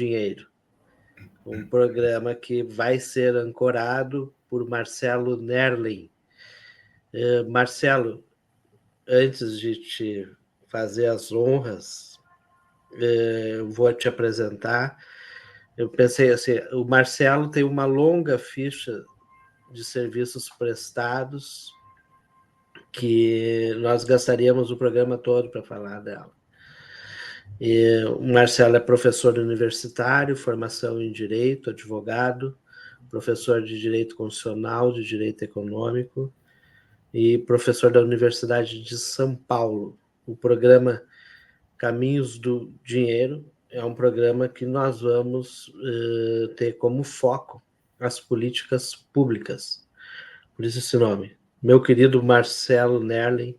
Dinheiro, um programa que vai ser ancorado por Marcelo Nerlin. Marcelo, antes de te fazer as honras, eu vou te apresentar. Eu pensei assim, o Marcelo tem uma longa ficha de serviços prestados que nós gastaríamos o programa todo para falar dela. O Marcelo é professor universitário, formação em Direito, advogado, professor de Direito Constitucional, de Direito Econômico e professor da Universidade de São Paulo. O programa Caminhos do Dinheiro é um programa que nós vamos ter como foco as políticas públicas. Por isso esse nome. Meu querido Marcelo Nerlin,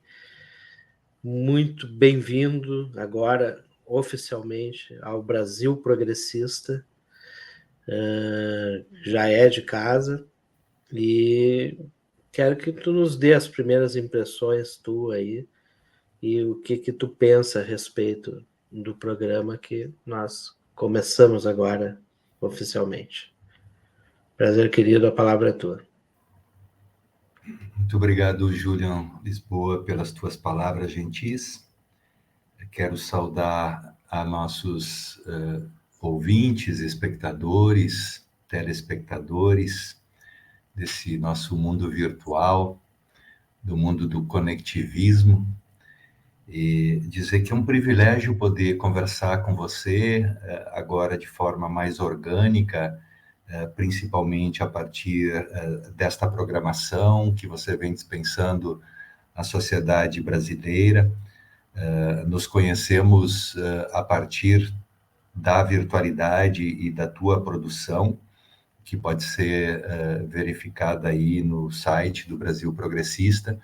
muito bem-vindo agora oficialmente ao Brasil Progressista. Já é de casa e quero que tu nos dê as primeiras impressões tu aí e o que tu pensa a respeito do programa que nós começamos agora oficialmente. Prazer, querido, a palavra é tua. Muito obrigado, Julian Lisboa, pelas tuas palavras gentis. Quero saudar a nossos ouvintes, espectadores, telespectadores desse nosso mundo virtual, do mundo do conectivismo, e dizer que é um privilégio poder conversar com você agora de forma mais orgânica, principalmente a partir desta programação que você vem dispensando à sociedade brasileira. Nos conhecemos a partir da virtualidade e da tua produção, que pode ser verificada aí no site do Brasil Progressista,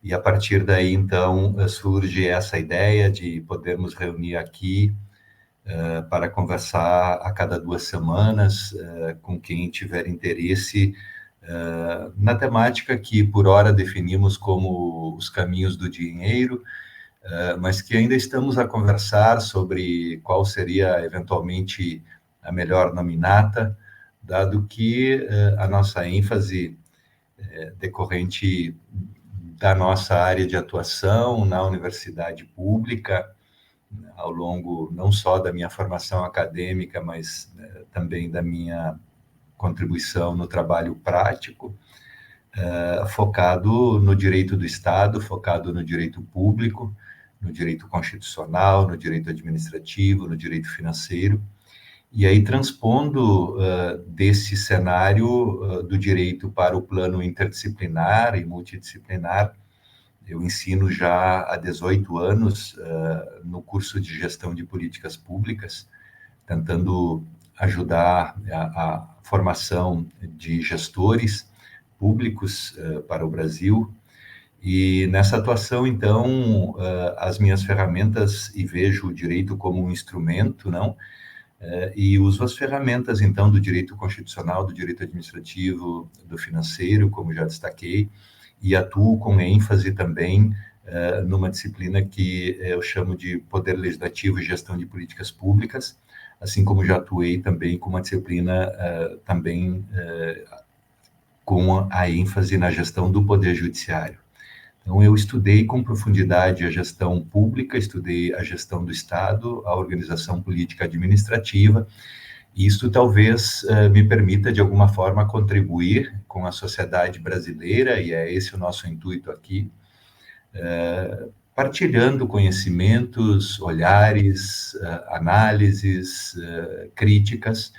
e a partir daí, então, surge essa ideia de podermos reunir aqui para conversar a cada 2 semanas com quem tiver interesse na temática que, por hora, definimos como os caminhos do dinheiro, mas que ainda estamos a conversar sobre qual seria, eventualmente, a melhor nominata, dado que a nossa ênfase decorrente da nossa área de atuação na universidade pública, ao longo não só da minha formação acadêmica, mas também da minha contribuição no trabalho prático, focado no direito do Estado, focado no direito público, no direito constitucional, no direito administrativo, no direito financeiro, e aí transpondo desse cenário do direito para o plano interdisciplinar e multidisciplinar. Eu ensino já há 18 anos no curso de Gestão de Políticas Públicas, tentando ajudar a formação de gestores públicos para o Brasil. E nessa atuação, então, as minhas ferramentas, e vejo o direito como um instrumento, não? E uso as ferramentas, então, do direito constitucional, do direito administrativo, do financeiro, como já destaquei, e atuo com ênfase também numa disciplina que eu chamo de Poder Legislativo e Gestão de Políticas Públicas, assim como já atuei também com uma disciplina também com a ênfase na gestão do Poder Judiciário. Então, eu estudei com profundidade a gestão pública, estudei a gestão do Estado, a organização política administrativa, e isso talvez me permita, de alguma forma, contribuir com a sociedade brasileira, e é esse o nosso intuito aqui, partilhando conhecimentos, olhares, análises, críticas,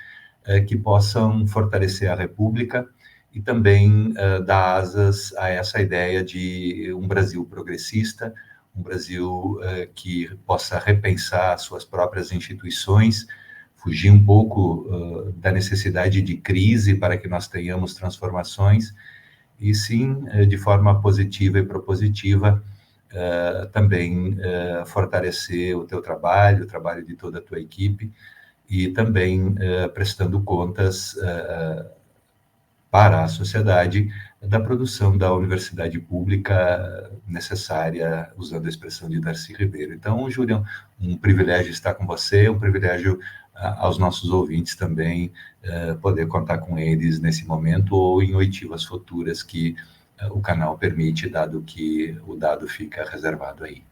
que possam fortalecer a República, e também dar asas a essa ideia de um Brasil progressista, um Brasil que possa repensar suas próprias instituições, fugir um pouco da necessidade de crise para que nós tenhamos transformações, e sim, de forma positiva e propositiva, também fortalecer o teu trabalho, o trabalho de toda a tua equipe, e também prestando contas para a sociedade da produção da universidade pública necessária, usando a expressão de Darcy Ribeiro. Então, Julian, um privilégio estar com você, um privilégio aos nossos ouvintes também poder contar com eles nesse momento ou em oitivas futuras que o canal permite, dado que o dado fica reservado aí.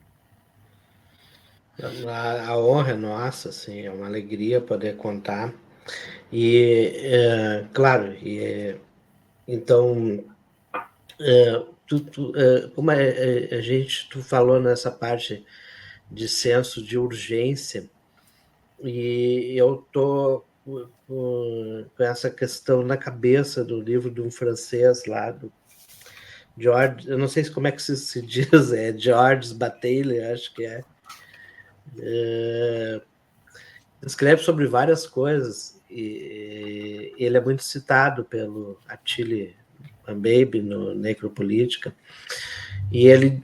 A honra é nossa, assim, é uma alegria poder contar. E, claro, então, como tu falou nessa parte de senso de urgência, e eu tô com essa questão na cabeça do livro de um francês lá, do George, eu não sei como é que se diz, é Georges Bataille, acho que é. Escreve sobre várias coisas, e ele é muito citado pelo Attila Mbembe no Necropolítica, e ele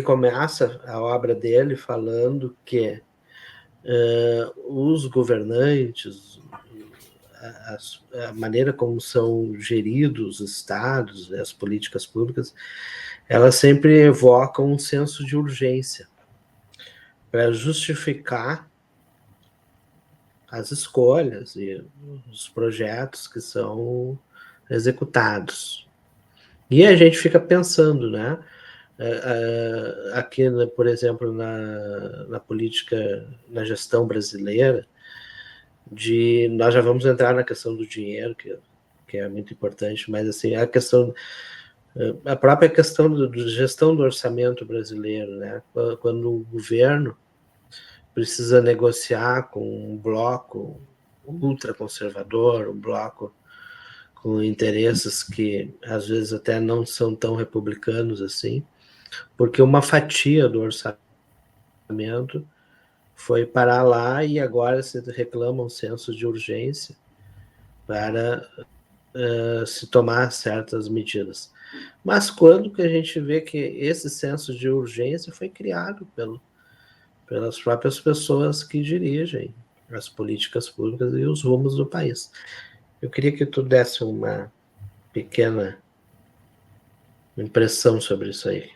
começa a obra dele falando que os governantes, a maneira como são geridos os estados, as políticas públicas, elas sempre evocam um senso de urgência para justificar as escolhas e os projetos que são executados. E a gente fica pensando, né? Aqui, por exemplo, na política, na gestão brasileira, nós já vamos entrar na questão do dinheiro, que é muito importante, mas assim, a própria questão de gestão do orçamento brasileiro, né? Quando o governo precisa negociar com um bloco ultraconservador, um bloco com interesses que às vezes até não são tão republicanos assim, porque uma fatia do orçamento foi parar lá e agora se reclama um senso de urgência para se tomar certas medidas. Mas quando que a gente vê que esse senso de urgência foi criado pelas próprias pessoas que dirigem as políticas públicas e os rumos do país? Eu queria que tu desse uma pequena impressão sobre isso aí.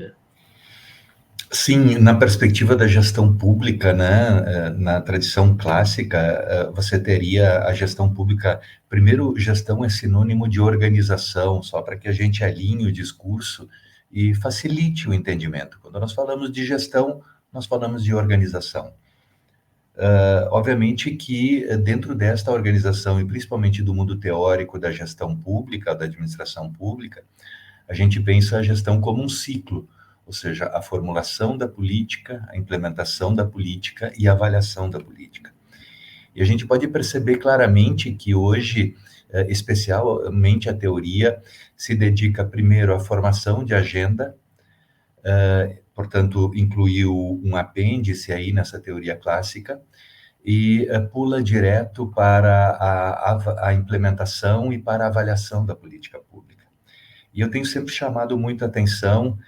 Sim, na perspectiva da gestão pública, né, na tradição clássica, você teria a gestão pública. Primeiro, gestão é sinônimo de organização, só para que a gente alinhe o discurso e facilite o entendimento. Quando nós falamos de gestão, nós falamos de organização. Obviamente que dentro desta organização, e principalmente do mundo teórico da gestão pública, da administração pública, a gente pensa a gestão como um ciclo, ou seja, a formulação da política, a implementação da política e a avaliação da política. E a gente pode perceber claramente que hoje, especialmente a teoria, se dedica primeiro à formação de agenda, portanto, incluiu um apêndice aí nessa teoria clássica, e pula direto para a implementação e para a avaliação da política pública. E eu tenho sempre chamado muita atenção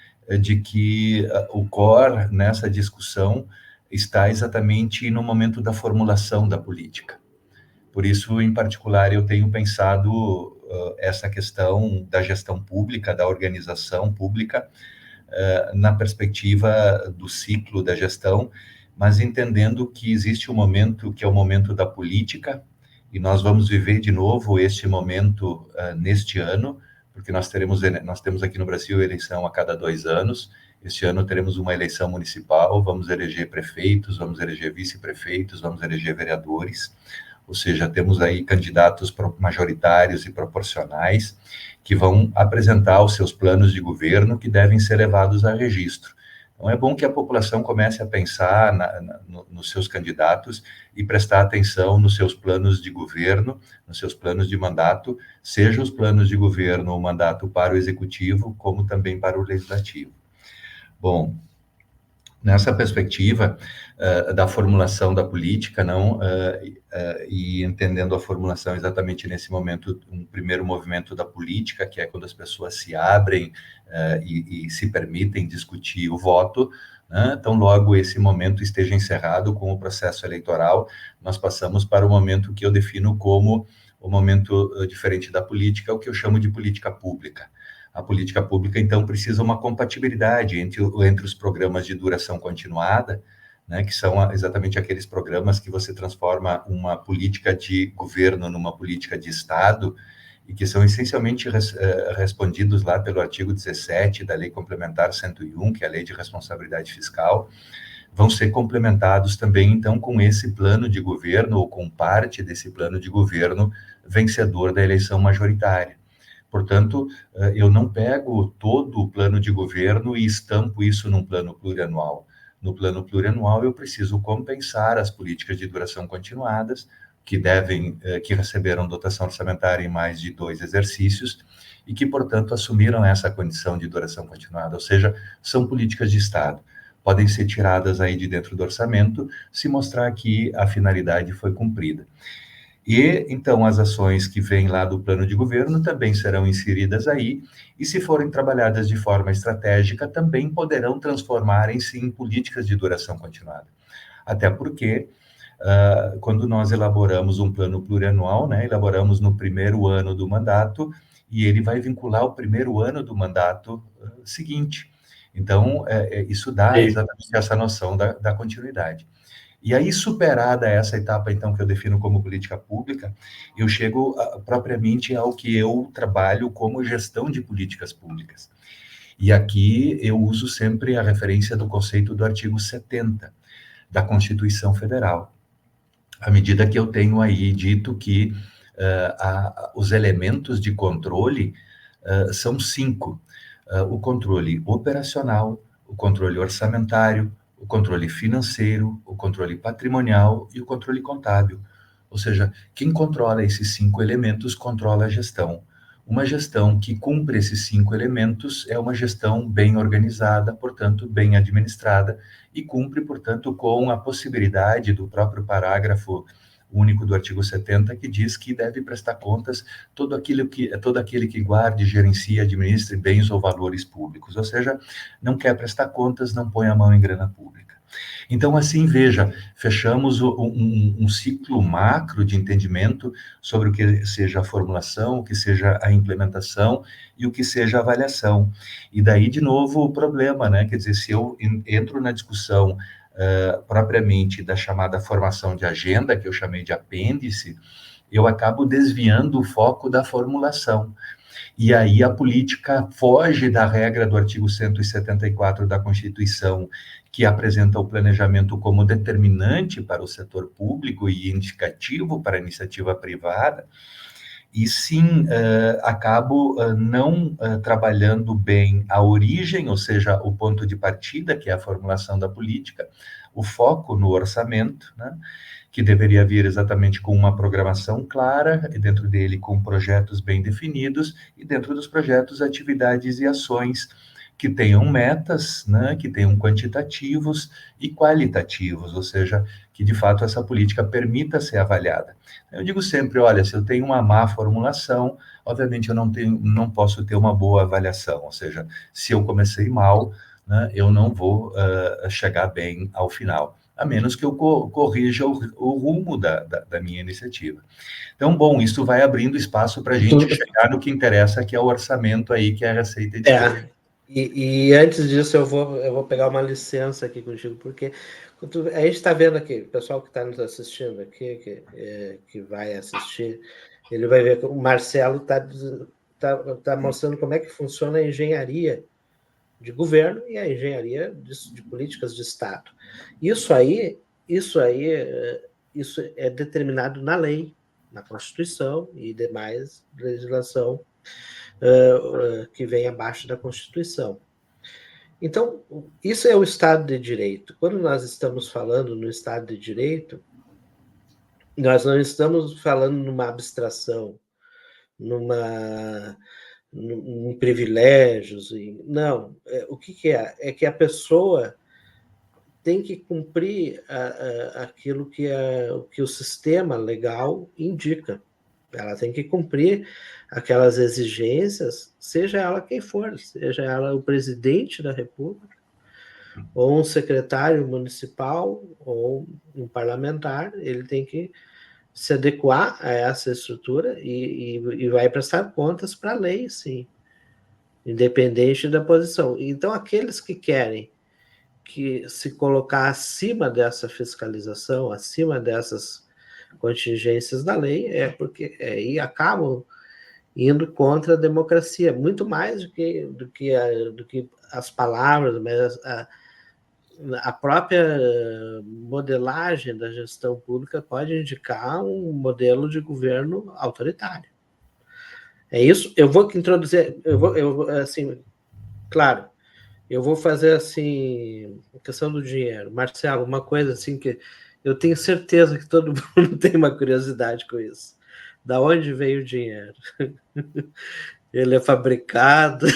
de que o core nessa discussão está exatamente no momento da formulação da política. Por isso, em particular, eu tenho pensado essa questão da gestão pública, da organização pública, na perspectiva do ciclo da gestão, mas entendendo que existe um momento que é o momento da política, e nós vamos viver de novo este momento neste ano, porque nós temos aqui no Brasil eleição a cada 2 anos. Este ano teremos uma eleição municipal, vamos eleger prefeitos, vamos eleger vice-prefeitos, vamos eleger vereadores, ou seja, temos aí candidatos majoritários e proporcionais que vão apresentar os seus planos de governo que devem ser levados a registro. Então, é bom que a população comece a pensar nos seus candidatos e prestar atenção nos seus planos de governo, nos seus planos de mandato, seja os planos de governo ou mandato para o executivo, como também para o legislativo. Bom, nessa perspectiva da formulação da política, e entendendo a formulação exatamente nesse momento, um primeiro movimento da política, que é quando as pessoas se abrem e se permitem discutir o voto, né? Então, logo esse momento esteja encerrado com o processo eleitoral, nós passamos para o momento que eu defino como o momento diferente da política, o que eu chamo de política pública. A política pública, então, precisa uma compatibilidade entre os programas de duração continuada, né, que são exatamente aqueles programas que você transforma uma política de governo numa política de Estado, e que são essencialmente respondidos lá pelo artigo 17 da Lei Complementar 101, que é a Lei de Responsabilidade Fiscal, vão ser complementados também, então, com esse plano de governo, ou com parte desse plano de governo vencedor da eleição majoritária. Portanto, eu não pego todo o plano de governo e estampo isso num plano plurianual. No plano plurianual, eu preciso compensar as políticas de duração continuadas, que receberam dotação orçamentária em mais de 2 exercícios e que, portanto, assumiram essa condição de duração continuada, ou seja, são políticas de Estado. Podem ser tiradas aí de dentro do orçamento se mostrar que a finalidade foi cumprida. E, então, as ações que vêm lá do plano de governo também serão inseridas aí, e se forem trabalhadas de forma estratégica, também poderão transformarem-se em políticas de duração continuada. Até porque, quando nós elaboramos um plano plurianual, né, elaboramos no primeiro ano do mandato, e ele vai vincular o primeiro ano do mandato seguinte. Então, isso dá exatamente essa noção da continuidade. E aí, superada essa etapa, então, que eu defino como política pública, eu chego propriamente ao que eu trabalho como gestão de políticas públicas. E aqui eu uso sempre a referência do conceito do artigo 70 da Constituição Federal, à medida que eu tenho aí dito que os elementos de controle são 5. O controle operacional, o controle orçamentário, o controle financeiro, o controle patrimonial e o controle contábil. Ou seja, quem controla esses 5 elementos controla a gestão. Uma gestão que cumpre esses 5 elementos é uma gestão bem organizada, portanto, bem administrada, e cumpre, portanto, com a possibilidade do próprio parágrafo único do artigo 70, que diz que deve prestar contas todo aquele que guarde, gerencie, administre bens ou valores públicos. Ou seja, não quer prestar contas, não põe a mão em grana pública. Então, assim, veja, fechamos um ciclo macro de entendimento sobre o que seja a formulação, o que seja a implementação e o que seja a avaliação. E daí, de novo, o problema, né? Quer dizer, se eu entro na discussão propriamente da chamada formação de agenda, que eu chamei de apêndice, eu acabo desviando o foco da formulação. E aí a política foge da regra do artigo 174 da Constituição, que apresenta o planejamento como determinante para o setor público e indicativo para a iniciativa privada, e sim, acabo não trabalhando bem a origem, ou seja, o ponto de partida, que é a formulação da política, o foco no orçamento, né, que deveria vir exatamente com uma programação clara, e dentro dele com projetos bem definidos, e dentro dos projetos, atividades e ações que tenham metas, né, que tenham quantitativos e qualitativos, ou seja, que de fato essa política permita ser avaliada. Eu digo sempre, olha, se eu tenho uma má formulação, obviamente eu não posso ter uma boa avaliação, ou seja, se eu comecei mal, né, eu não vou chegar bem ao final, a menos que eu corrija o rumo da minha iniciativa. Então, bom, isso vai abrindo espaço para a gente chegar no que interessa, que é o orçamento aí, que é a receita e despesa. E antes disso, eu vou pegar uma licença aqui contigo, porque a gente está vendo aqui, o pessoal que está nos assistindo aqui, que vai assistir, ele vai ver que o Marcelo tá mostrando como é que funciona a engenharia de governo e a engenharia de políticas de Estado. Isso é determinado na lei, na Constituição e demais legislação que vem abaixo da Constituição. Então, isso é o Estado de Direito. Quando nós estamos falando no Estado de Direito, nós não estamos falando numa abstração, em privilégios. Não. O que é? É que a pessoa tem que cumprir aquilo que o sistema legal indica. Ela tem que cumprir aquelas exigências, seja ela quem for, seja ela o presidente da República, ou um secretário municipal, ou um parlamentar, ele tem que se adequar a essa estrutura e vai prestar contas para a lei, sim, independente da posição. Então, aqueles que querem que se colocar acima dessa fiscalização, acima dessas contingências da lei, porque aí acabam indo contra a democracia, muito mais do que as palavras, mas a própria modelagem da gestão pública pode indicar um modelo de governo autoritário. É isso. Eu vou introduzir, assim, claro, eu vou fazer assim, a questão do dinheiro. Marcelo, uma coisa assim que eu tenho certeza que todo mundo tem uma curiosidade com isso. Da onde veio o dinheiro? Ele é fabricado?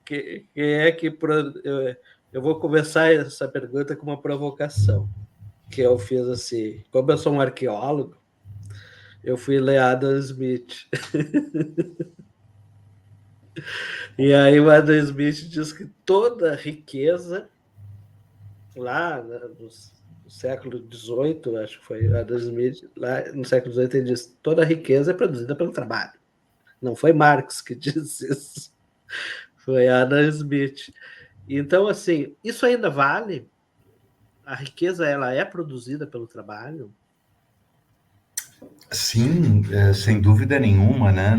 Quem é que... Eu vou começar essa pergunta com uma provocação, que eu fiz assim, como eu sou um arqueólogo, eu fui ler Adam Smith. E aí o Adam Smith diz que toda riqueza, lá no século XVIII, acho que foi Adam Smith, lá no século XVIII, ele diz toda riqueza é produzida pelo trabalho. Não foi Marx que disse isso, foi Adam Smith. Então, assim, isso ainda vale? A riqueza, ela é produzida pelo trabalho? Sim, sem dúvida nenhuma, né?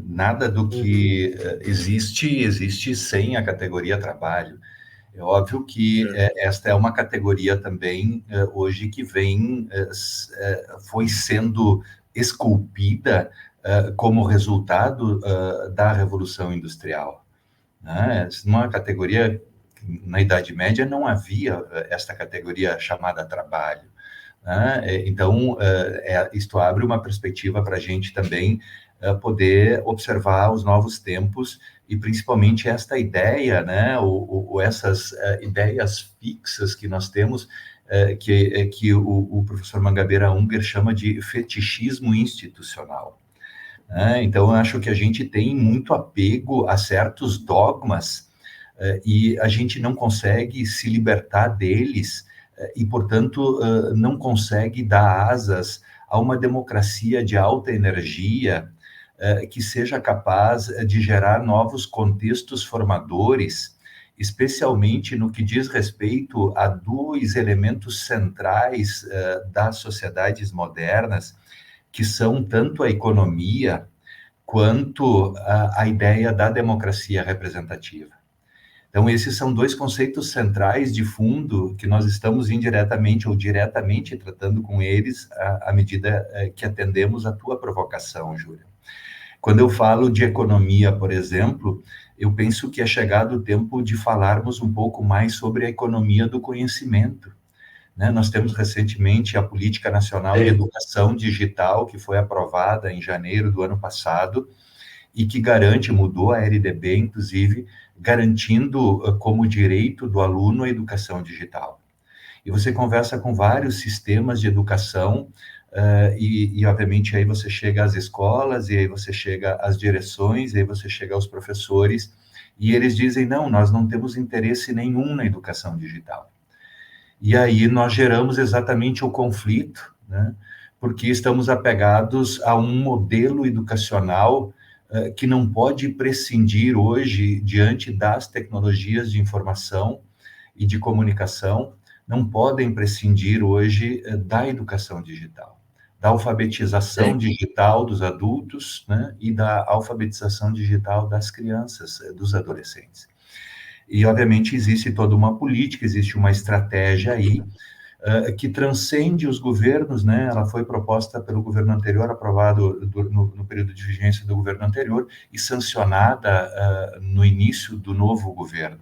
Nada do que existe sem a categoria trabalho. É óbvio que esta é uma categoria também hoje que foi sendo esculpida como resultado da Revolução Industrial, né? Uma categoria, na Idade Média não havia esta categoria chamada trabalho, né? Então, isto abre uma perspectiva para a gente também poder observar os novos tempos e principalmente esta ideia, né, ou essas ideias fixas que nós temos, que o professor Mangabeira Unger chama de fetichismo institucional, né? Então, eu acho que a gente tem muito apego a certos dogmas e a gente não consegue se libertar deles e, portanto, não consegue dar asas a uma democracia de alta energia que seja capaz de gerar novos contextos formadores, especialmente no que diz respeito a dois elementos centrais das sociedades modernas, que são tanto a economia quanto a ideia da democracia representativa. Então, esses são dois conceitos centrais de fundo que nós estamos indiretamente ou diretamente tratando com eles à medida que atendemos a tua provocação, Júlia. Quando eu falo de economia, por exemplo, eu penso que é chegado o tempo de falarmos um pouco mais sobre a economia do conhecimento, né? Nós temos recentemente a Política Nacional de Educação Digital, que foi aprovada em janeiro do ano passado, e que mudou a LDB, inclusive, garantindo como direito do aluno a educação digital. E você conversa com vários sistemas de educação, obviamente, aí você chega às escolas, e aí você chega às direções, e aí você chega aos professores, e eles dizem, não, nós não temos interesse nenhum na educação digital. E aí nós geramos exatamente o conflito, né? Porque estamos apegados a um modelo educacional que não pode prescindir hoje, diante das tecnologias de informação e de comunicação, não podem prescindir hoje da educação digital, da alfabetização digital dos adultos, né, e da alfabetização digital das crianças, dos adolescentes. E, obviamente, existe toda uma política, existe uma estratégia aí, que transcende os governos, né? Ela foi proposta pelo governo anterior, aprovado no período de vigência do governo anterior e sancionada no início do novo governo.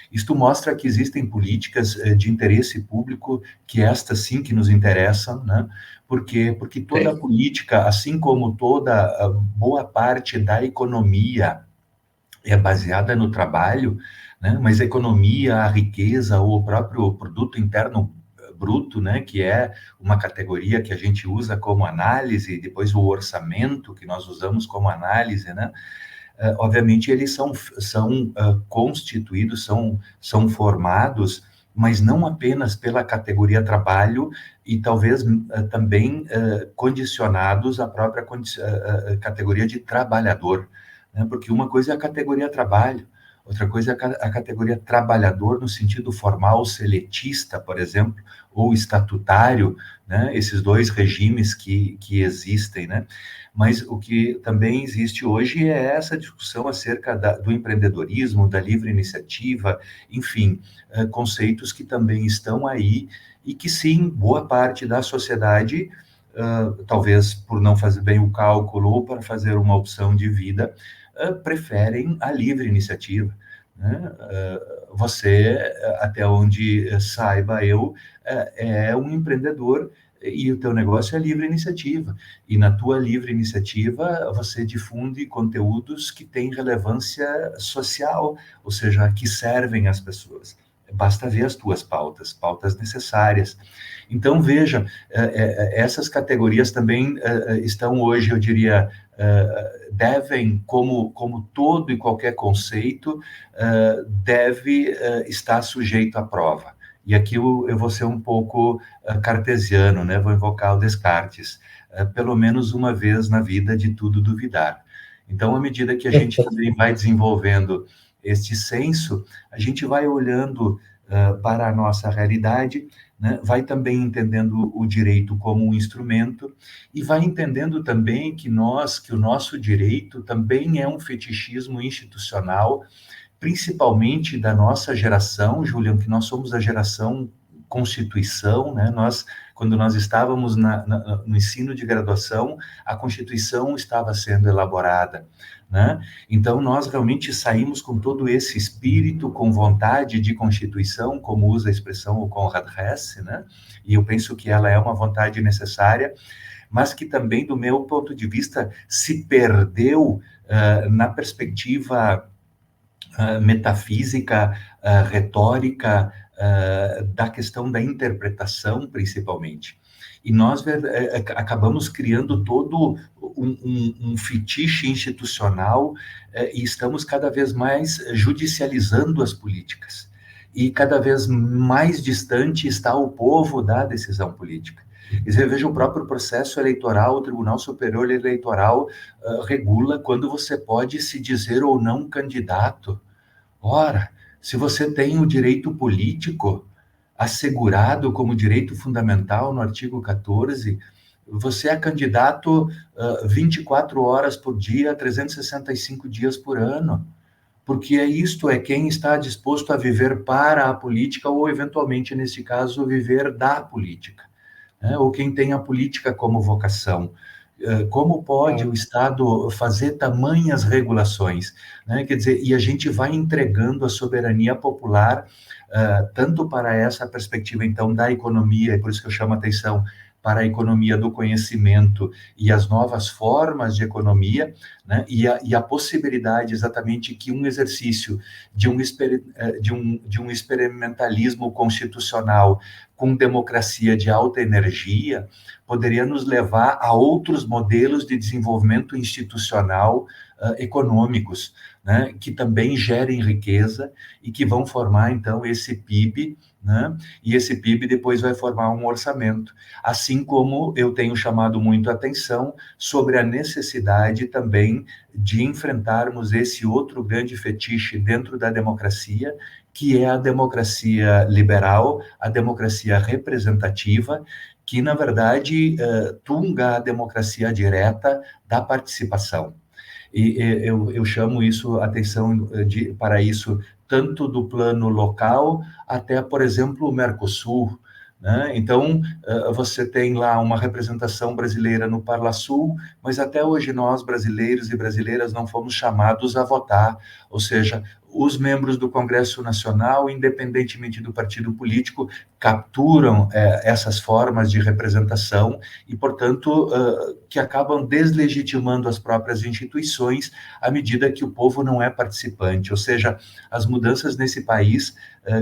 Isto mostra que existem políticas de interesse público, que estas sim que nos interessam, né? Porque toda a política, assim como toda boa parte da economia é baseada no trabalho, né? Mas a economia, a riqueza, ou o próprio produto interno bruto, né, que é uma categoria que a gente usa como análise, e depois o orçamento, que nós usamos como análise, né, obviamente eles são constituídos, são formados, mas não apenas pela categoria trabalho, e talvez também condicionados à própria categoria de trabalhador, né, porque uma coisa é a categoria trabalho, outra coisa é a categoria trabalhador no sentido formal, seletista, por exemplo, ou estatutário, né? Esses dois regimes que existem, né? Mas o que também existe hoje é essa discussão acerca do empreendedorismo, da livre iniciativa, enfim, conceitos que também estão aí e que, sim, boa parte da sociedade, talvez por não fazer bem o cálculo ou para fazer uma opção de vida, preferem a livre iniciativa, né? Você, até onde saiba eu, é um empreendedor e o teu negócio é livre iniciativa. E na tua livre iniciativa, você difunde conteúdos que têm relevância social, ou seja, que servem às pessoas. Basta ver as tuas pautas necessárias. Então, veja, essas categorias também estão hoje, eu diria, devem, como todo e qualquer conceito, deve estar sujeito à prova. E aqui eu vou ser um pouco cartesiano, né? Vou invocar o Descartes. Pelo menos uma vez na vida, de tudo duvidar. Então, à medida que a gente também vai desenvolvendo este senso, a gente vai olhando para a nossa realidade, né? Vai também entendendo o direito como um instrumento e vai entendendo também que o nosso direito também é um fetichismo institucional, principalmente da nossa geração, Julian, que nós somos a geração Constituição, né? Quando nós estávamos no ensino de graduação, a Constituição estava sendo elaborada, né? Então, nós realmente saímos com todo esse espírito, com vontade de Constituição, como usa a expressão o Konrad Hesse, né? E eu penso que ela é uma vontade necessária, mas que também, do meu ponto de vista, se perdeu na perspectiva metafísica, retórica, da questão da interpretação, principalmente. E nós acabamos criando todo um fetiche institucional e estamos cada vez mais judicializando as políticas. E cada vez mais distante está o povo da decisão política. Quer dizer, veja, o próprio processo eleitoral, o Tribunal Superior Eleitoral regula quando você pode se dizer ou não candidato. Ora, se você tem o direito político assegurado como direito fundamental no artigo 14, você é candidato 24 horas por dia, 365 dias por ano, porque isto é quem está disposto a viver para a política ou, eventualmente, nesse caso, viver da política, né? Ou quem tem a política como vocação. Como pode o Estado fazer tamanhas regulações, né? Quer dizer, e a gente vai entregando a soberania popular tanto para essa perspectiva, então, da economia, e por isso que eu chamo a atenção para a economia do conhecimento e as novas formas de economia, né? E a possibilidade exatamente que um exercício de um experimentalismo constitucional com democracia de alta energia poderia nos levar a outros modelos de desenvolvimento institucional econômicos, né, que também gerem riqueza e que vão formar, então, esse PIB, né, e esse PIB depois vai formar um orçamento. Assim como eu tenho chamado muito a atenção sobre a necessidade também de enfrentarmos esse outro grande fetiche dentro da democracia, que é a democracia liberal, a democracia representativa, que, na verdade, tunga a democracia direta da participação. E eu chamo atenção para isso, tanto do plano local até, por exemplo, o Mercosul, né? Então, você tem lá uma representação brasileira no Parlasul, mas até hoje nós, brasileiros e brasileiras, não fomos chamados a votar, ou seja, os membros do Congresso Nacional, independentemente do partido político, capturam essas formas de representação e, portanto, que acabam deslegitimando as próprias instituições à medida que o povo não é participante. Ou seja, as mudanças nesse país,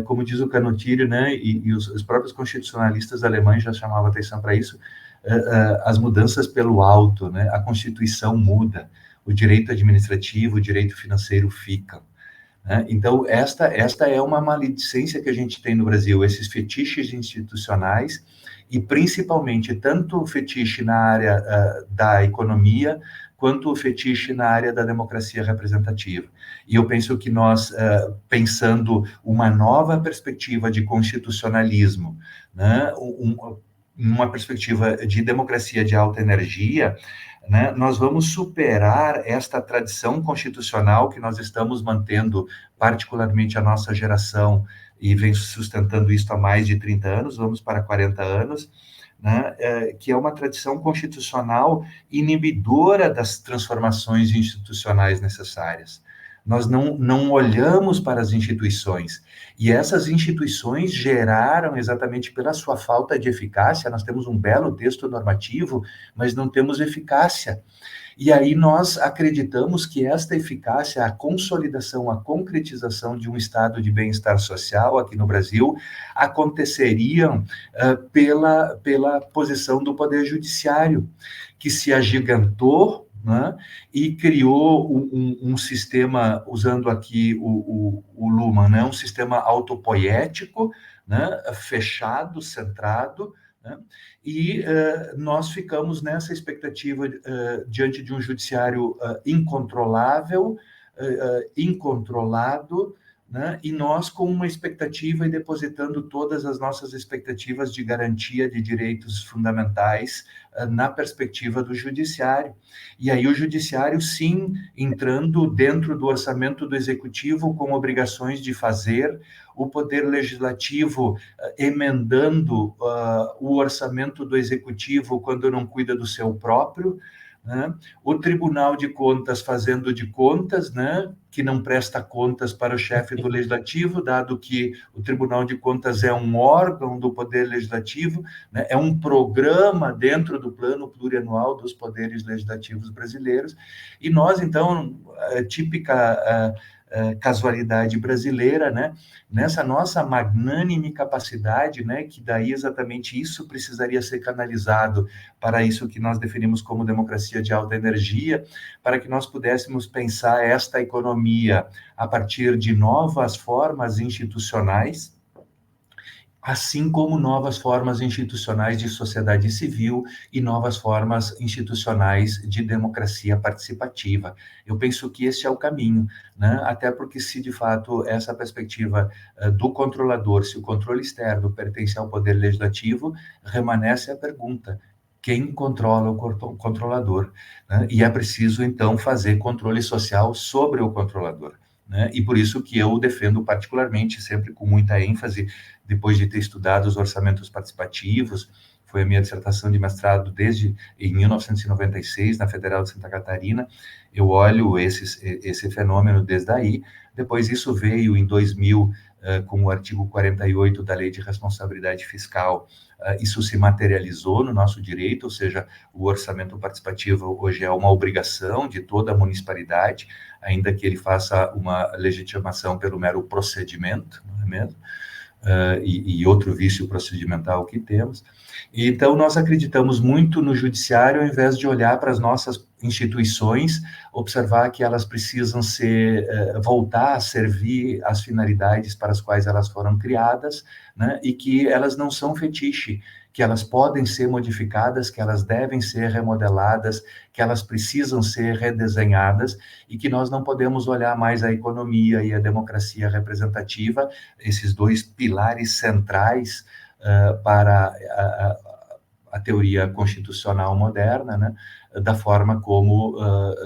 como diz o Canottieri, né, e os próprios constitucionalistas alemães já chamavam atenção para isso, as mudanças pelo alto, né, a Constituição muda, o direito administrativo, o direito financeiro ficam. Então, esta é uma maledicência que a gente tem no Brasil, esses fetiches institucionais e principalmente tanto o fetiche na área da economia, quanto o fetiche na área da democracia representativa. E eu penso que nós, pensando uma nova perspectiva de constitucionalismo, né, uma perspectiva de democracia de alta energia, né, nós vamos superar esta tradição constitucional que nós estamos mantendo, particularmente a nossa geração, e vem sustentando isso há mais de 30 anos, vamos para 40 anos, né, que é uma tradição constitucional inibidora das transformações institucionais necessárias. Nós não olhamos para as instituições, e essas instituições geraram, exatamente pela sua falta de eficácia, nós temos um belo texto normativo, mas não temos eficácia. E aí nós acreditamos que esta eficácia, a consolidação, a concretização de um estado de bem-estar social aqui no Brasil, aconteceriam pela posição do Poder Judiciário, que se agigantou, né, e criou um sistema, usando aqui o Luhmann, né, um sistema autopoético, né, fechado, centrado, né? E nós ficamos nessa expectativa diante de um judiciário incontrolável, incontrolado, né? E nós com uma expectativa e depositando todas as nossas expectativas de garantia de direitos fundamentais na perspectiva do judiciário. E aí o judiciário, sim, entrando dentro do orçamento do executivo com obrigações de fazer, o poder legislativo emendando o orçamento do executivo quando não cuida do seu próprio, né? O Tribunal de Contas fazendo de contas, né? Que não presta contas para o chefe do Legislativo, dado que o Tribunal de Contas é um órgão do Poder Legislativo, né? É um programa dentro do Plano Plurianual dos Poderes Legislativos Brasileiros, e nós, então, típica casualidade brasileira, né? Nessa nossa magnânime capacidade, né? Que daí exatamente isso precisaria ser canalizado para isso que nós definimos como democracia de alta energia, para que nós pudéssemos pensar esta economia a partir de novas formas institucionais, assim como novas formas institucionais de sociedade civil e novas formas institucionais de democracia participativa. Eu penso que esse é o caminho, né? Até porque se de fato essa perspectiva do controlador, se o controle externo pertence ao poder legislativo, remanesce a pergunta: quem controla o controlador? Né? E é preciso, então, fazer controle social sobre o controlador. Né? E por isso que eu defendo particularmente, sempre com muita ênfase, depois de ter estudado os orçamentos participativos, foi a minha dissertação de mestrado desde em 1996, na Federal de Santa Catarina, eu olho esse fenômeno desde aí. Depois isso veio em 2000, com o artigo 48 da Lei de Responsabilidade Fiscal, isso se materializou no nosso direito, ou seja, o orçamento participativo hoje é uma obrigação de toda a municipalidade, ainda que ele faça uma legitimação pelo mero procedimento, não é mesmo? E outro vício procedimental que temos. E, então, nós acreditamos muito no judiciário, ao invés de olhar para as nossas instituições, observar que elas precisam voltar a servir as finalidades para as quais elas foram criadas, né? E que elas não são fetiche, que elas podem ser modificadas, que elas devem ser remodeladas, que elas precisam ser redesenhadas, e que nós não podemos olhar mais a economia e a democracia representativa, esses dois pilares centrais para a teoria constitucional moderna, né, da forma como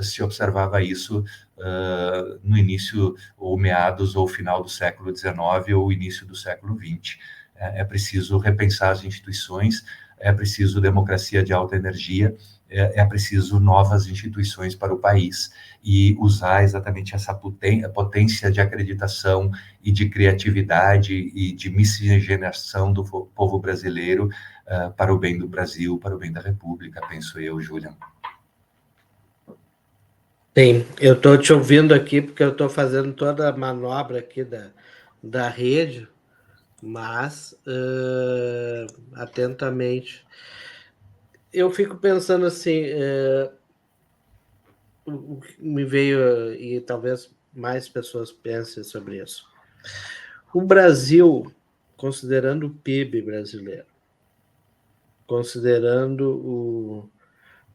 se observava isso no início, ou meados, ou final do século XIX, ou início do século XX. É preciso repensar as instituições, é preciso democracia de alta energia, é preciso novas instituições para o país, e usar exatamente essa potência de acreditação e de criatividade e de miscigenação do povo brasileiro para o bem do Brasil, para o bem da República, penso eu, Julian. Sim, eu estou te ouvindo aqui porque eu estou fazendo toda a manobra aqui da rede, mas atentamente. Eu fico pensando assim, o que me veio, e talvez mais pessoas pensem sobre isso. O Brasil, considerando o PIB brasileiro, considerando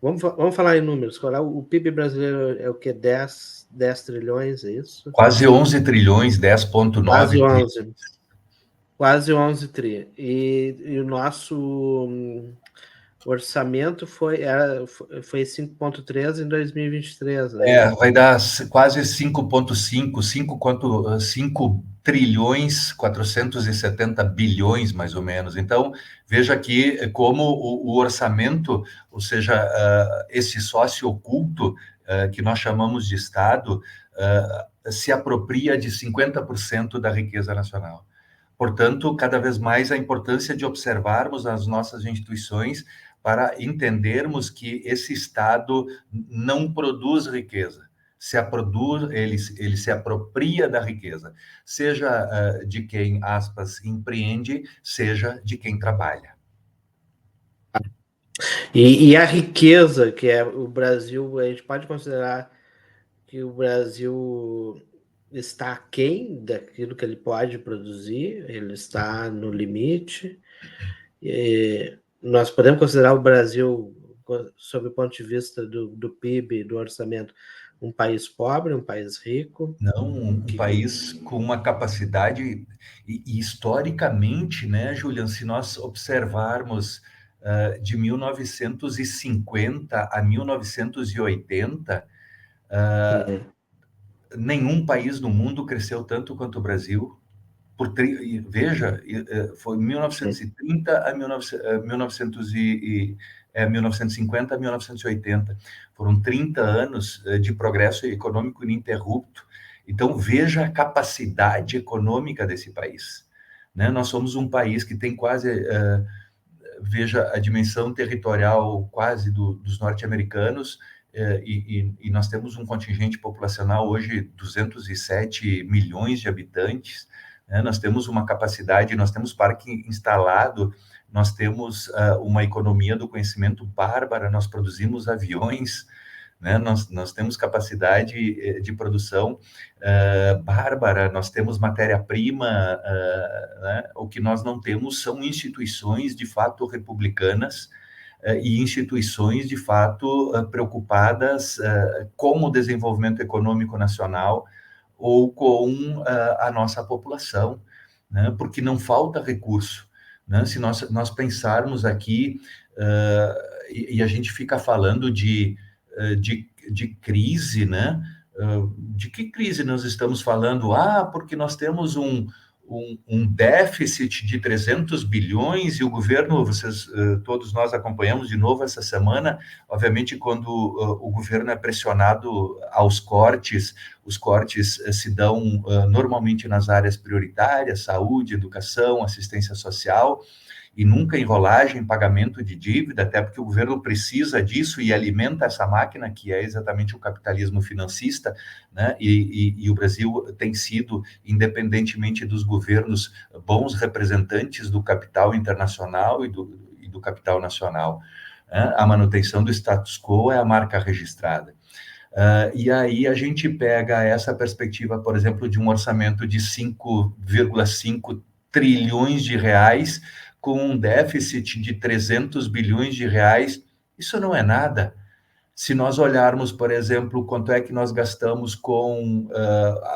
Vamos falar em números. O PIB brasileiro é o quê? 10 trilhões, é isso? Quase 11 trilhões, 10,9 Quase trilhões. 11. Quase 11 tri. E o nosso orçamento foi 5,3 em 2023. Né? Vai dar quase 5,5, 5 trilhões, 470 bilhões, mais ou menos. Então, veja aqui como o orçamento, ou seja, esse sócio oculto, que nós chamamos de Estado, se apropria de 50% da riqueza nacional. Portanto, cada vez mais a importância de observarmos as nossas instituições para entendermos que esse Estado não produz riqueza, ele se apropria da riqueza, seja de quem, aspas, empreende, seja de quem trabalha. E a riqueza que é o Brasil, a gente pode considerar que o Brasil está aquém daquilo que ele pode produzir, ele está no limite. Nós podemos considerar o Brasil, sob o ponto de vista do PIB, do orçamento, um país pobre, um país rico? Não, um país com uma capacidade, e historicamente, né, Julian, se nós observarmos de 1950 a 1980, nenhum país do mundo cresceu tanto quanto o Brasil. Veja, foi 1930 a 1950 a 1980. Foram 30 anos de progresso econômico ininterrupto. Então, veja a capacidade econômica desse país. Né? Nós somos um país que tem quase... veja a dimensão territorial quase dos norte-americanos, e nós temos um contingente populacional hoje 207 milhões de habitantes, né? Nós temos uma capacidade, nós temos parque instalado, nós temos uma economia do conhecimento bárbara, nós produzimos aviões, né? Nós temos capacidade de produção bárbara, nós temos matéria-prima, né? O que nós não temos são instituições de fato republicanas e instituições de fato preocupadas com o desenvolvimento econômico nacional ou com a nossa população, né? Porque não falta recurso. Né? Se nós pensarmos aqui, e a gente fica falando de crise, né? De que crise nós estamos falando? Porque nós temos um déficit de 300 bilhões e o governo, todos nós acompanhamos de novo essa semana, obviamente quando o governo é pressionado aos cortes, os cortes se dão normalmente nas áreas prioritárias, saúde, educação, assistência social, e nunca enrolagem, pagamento de dívida, até porque o governo precisa disso e alimenta essa máquina, que é exatamente o capitalismo financista, né? E o Brasil tem sido, independentemente dos governos, bons representantes do capital internacional e do capital nacional. Né? A manutenção do status quo é a marca registrada. E aí a gente pega essa perspectiva, por exemplo, de um orçamento de 5,5 trilhões de reais, com um déficit de 300 bilhões de reais, isso não é nada. Se nós olharmos, por exemplo, quanto é que nós gastamos com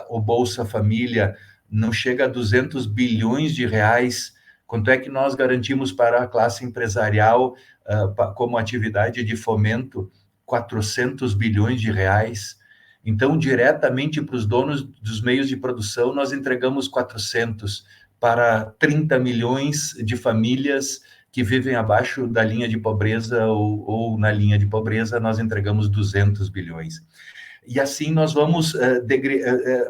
o Bolsa Família, não chega a 200 bilhões de reais, quanto é que nós garantimos para a classe empresarial como atividade de fomento, 400 bilhões de reais. Então, diretamente para os donos dos meios de produção, nós entregamos 400 para 30 milhões de famílias que vivem abaixo da linha de pobreza ou na linha de pobreza, nós entregamos 200 bilhões. E assim nós vamos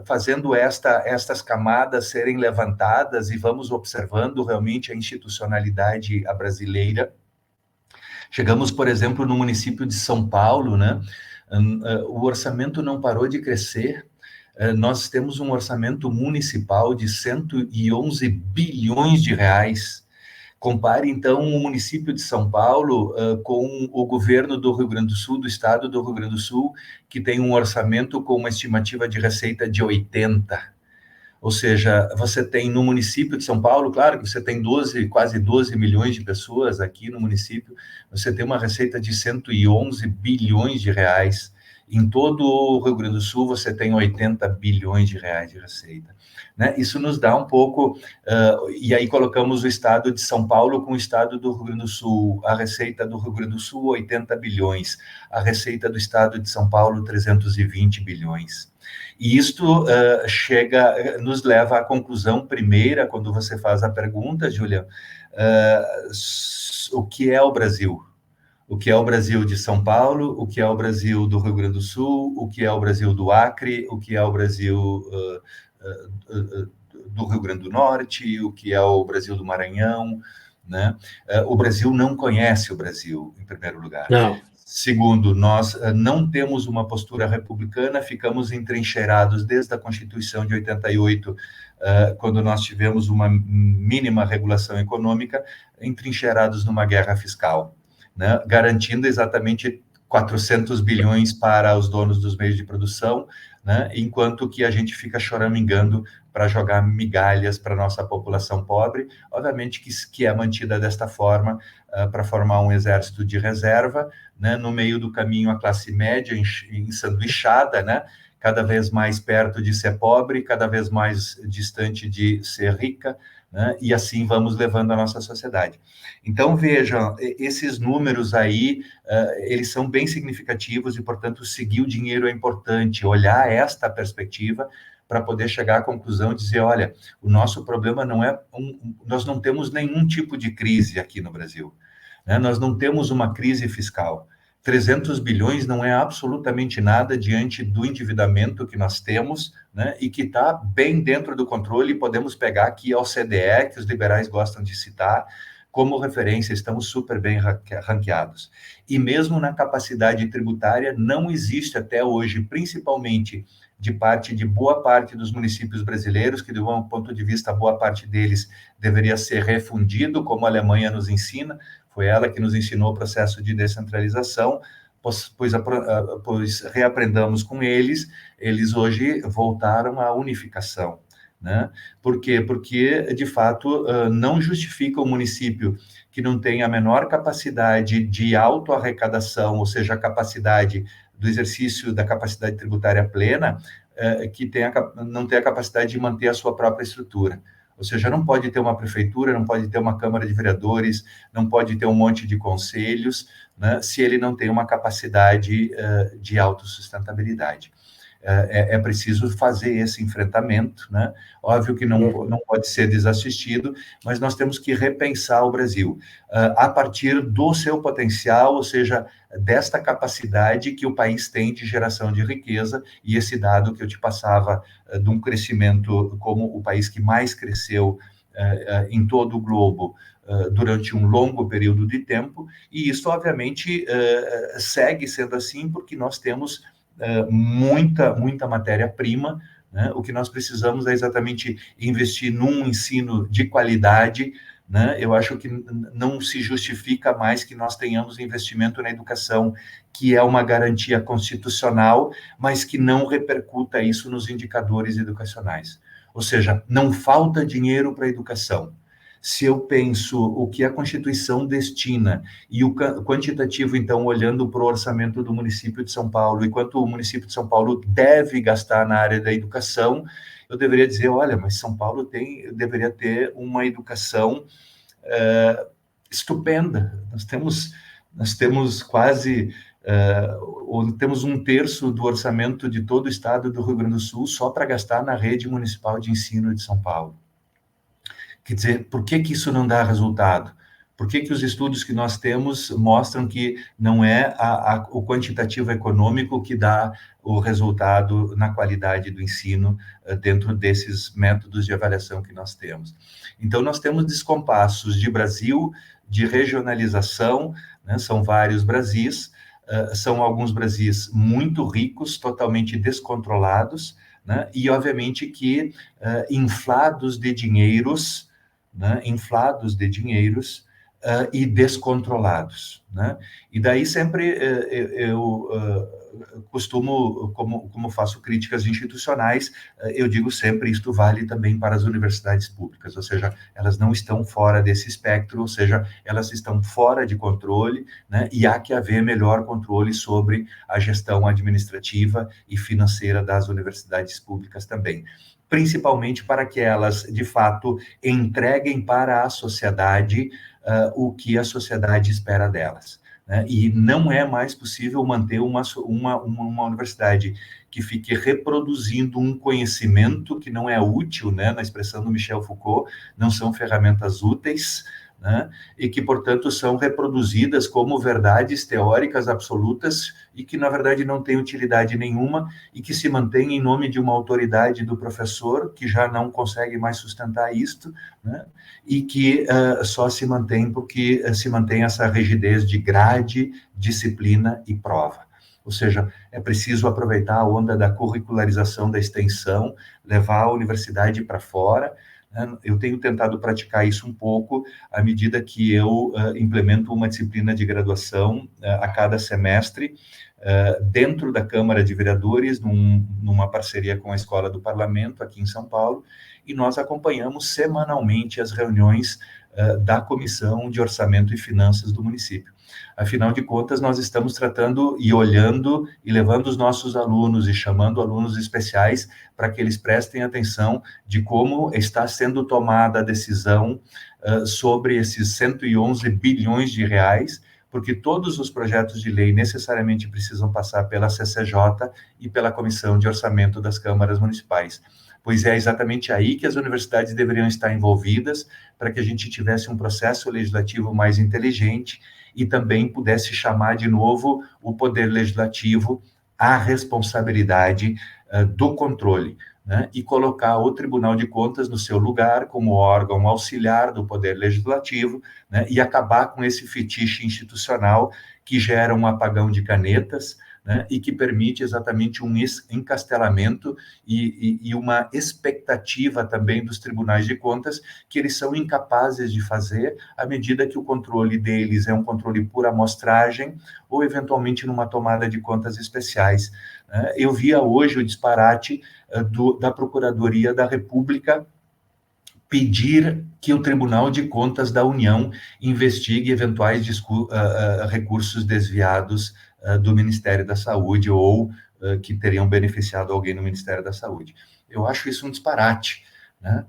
fazendo estas camadas serem levantadas e vamos observando realmente a institucionalidade brasileira. Chegamos, por exemplo, no município de São Paulo, né? O orçamento não parou de crescer. Nós temos um orçamento municipal de 111 bilhões de reais. Compare, então, o município de São Paulo com o governo do Rio Grande do Sul, do estado do Rio Grande do Sul, que tem um orçamento com uma estimativa de receita de 80. Ou seja, você tem no município de São Paulo, claro que você tem quase 12 milhões de pessoas aqui no município, você tem uma receita de 111 bilhões de reais. Em todo o Rio Grande do Sul, você tem 80 bilhões de reais de receita. Né? Isso nos dá um pouco... e aí colocamos o estado de São Paulo com o estado do Rio Grande do Sul. A receita do Rio Grande do Sul, 80 bilhões. A receita do estado de São Paulo, 320 bilhões. E isto nos leva à conclusão primeira, quando você faz a pergunta, Júlia, o que é o Brasil? O que é o Brasil de São Paulo, o que é o Brasil do Rio Grande do Sul, o que é o Brasil do Acre, o que é o Brasil do Rio Grande do Norte, o que é o Brasil do Maranhão, né? O Brasil não conhece o Brasil, em primeiro lugar. Não. Segundo, nós não temos uma postura republicana, ficamos entrincheirados desde a Constituição de 88, quando nós tivemos uma mínima regulação econômica, entrincheirados numa guerra fiscal, né, garantindo exatamente 400 bilhões para os donos dos meios de produção, né, enquanto que a gente fica choramingando para jogar migalhas para a nossa população pobre, obviamente que é mantida desta forma, para formar um exército de reserva, né, no meio do caminho a classe média ensanduichada, né, cada vez mais perto de ser pobre, cada vez mais distante de ser rica, né, e assim vamos levando a nossa sociedade. Então, vejam, esses números aí, eles são bem significativos e, portanto, seguir o dinheiro é importante, olhar esta perspectiva para poder chegar à conclusão e dizer, olha, o nosso problema não é... nós não temos nenhum tipo de crise aqui no Brasil, né? Nós não temos uma crise fiscal. 300 bilhões não é absolutamente nada diante do endividamento que nós temos, né, e que está bem dentro do controle, podemos pegar aqui a OCDE, que os liberais gostam de citar, como referência, estamos super bem ranqueados. E mesmo na capacidade tributária, não existe até hoje, principalmente de boa parte dos municípios brasileiros, que, do meu ponto de vista, boa parte deles deveria ser refundido, como a Alemanha nos ensina. Foi ela que nos ensinou o processo de descentralização, pois reaprendamos com eles, eles hoje voltaram à unificação, né? Por quê? Porque, de fato, não justifica o município que não tem a menor capacidade de autoarrecadação, ou seja, a capacidade do exercício da capacidade tributária plena, que não tem a capacidade de manter a sua própria estrutura. Ou seja, não pode ter uma prefeitura, não pode ter uma Câmara de Vereadores, não pode ter um monte de conselhos, né, se ele não tem uma capacidade de autossustentabilidade. É preciso fazer esse enfrentamento, né? Óbvio que não pode ser desassistido, mas nós temos que repensar o Brasil a partir do seu potencial, ou seja, desta capacidade que o país tem de geração de riqueza, e esse dado que eu te passava de um crescimento como o país que mais cresceu em todo o globo durante um longo período de tempo, e isso, obviamente, segue sendo assim porque nós temos muita matéria-prima, né? O que nós precisamos é exatamente investir num ensino de qualidade, né? Eu acho que não se justifica mais que nós tenhamos investimento na educação, que é uma garantia constitucional, mas que não repercuta isso nos indicadores educacionais. Ou seja, não falta dinheiro para a educação. Se eu penso o que a Constituição destina e o quantitativo, então, olhando para o orçamento do município de São Paulo e quanto o município de São Paulo deve gastar na área da educação, eu deveria dizer, olha, mas São Paulo deveria ter uma educação estupenda. Nós temos quase... temos 1/3 do orçamento de todo o estado do Rio Grande do Sul só para gastar na rede municipal de ensino de São Paulo. Quer dizer, por que isso não dá resultado? Por que os estudos que nós temos mostram que não é o quantitativo econômico que dá o resultado na qualidade do ensino dentro desses métodos de avaliação que nós temos? Então, nós temos descompassos de Brasil, de regionalização, né? São vários Brasis, são alguns Brasis muito ricos, totalmente descontrolados, né? E, obviamente, que inflados de dinheiros, né? E descontrolados, né? E daí sempre eu costumo, como faço críticas institucionais, eu digo sempre, isto vale também para as universidades públicas, ou seja, elas não estão fora desse espectro, ou seja, elas estão fora de controle, né, e há que haver melhor controle sobre a gestão administrativa e financeira das universidades públicas também, principalmente para que elas, de fato, entreguem para a sociedade o que a sociedade espera delas. Né? E não é mais possível manter uma universidade que fique reproduzindo um conhecimento que não é útil, né? Na expressão do Michel Foucault, não são ferramentas úteis, né? E que, portanto, são reproduzidas como verdades teóricas absolutas e que, na verdade, não têm utilidade nenhuma e que se mantêm em nome de uma autoridade do professor, que já não consegue mais sustentar isto, né? E que só se mantém porque se mantém essa rigidez de grade, disciplina e prova. Ou seja, é preciso aproveitar a onda da curricularização da extensão, levar a universidade para fora. Eu tenho tentado praticar isso um pouco à medida que eu implemento uma disciplina de graduação a cada semestre, dentro da Câmara de Vereadores, numa parceria com a Escola do Parlamento, aqui em São Paulo, e nós acompanhamos semanalmente as reuniões da Comissão de Orçamento e Finanças do município. Afinal de contas, nós estamos tratando e olhando e levando os nossos alunos e chamando alunos especiais para que eles prestem atenção de como está sendo tomada a decisão sobre esses 111 bilhões de reais, porque todos os projetos de lei necessariamente precisam passar pela CCJ e pela Comissão de Orçamento das Câmaras Municipais. Pois é exatamente aí que as universidades deveriam estar envolvidas para que a gente tivesse um processo legislativo mais inteligente e também pudesse chamar de novo o Poder Legislativo à responsabilidade do controle, né? E colocar o Tribunal de Contas no seu lugar como órgão auxiliar do Poder Legislativo, né? E acabar com esse fetiche institucional que gera um apagão de canetas, né, e que permite exatamente um encastelamento e uma expectativa também dos tribunais de contas que eles são incapazes de fazer à medida que o controle deles é um controle por amostragem ou eventualmente numa tomada de contas especiais. Eu via hoje o disparate da Procuradoria da República pedir que o Tribunal de Contas da União investigue eventuais recursos desviados do Ministério da Saúde ou que teriam beneficiado alguém no Ministério da Saúde. Eu acho isso um disparate, né?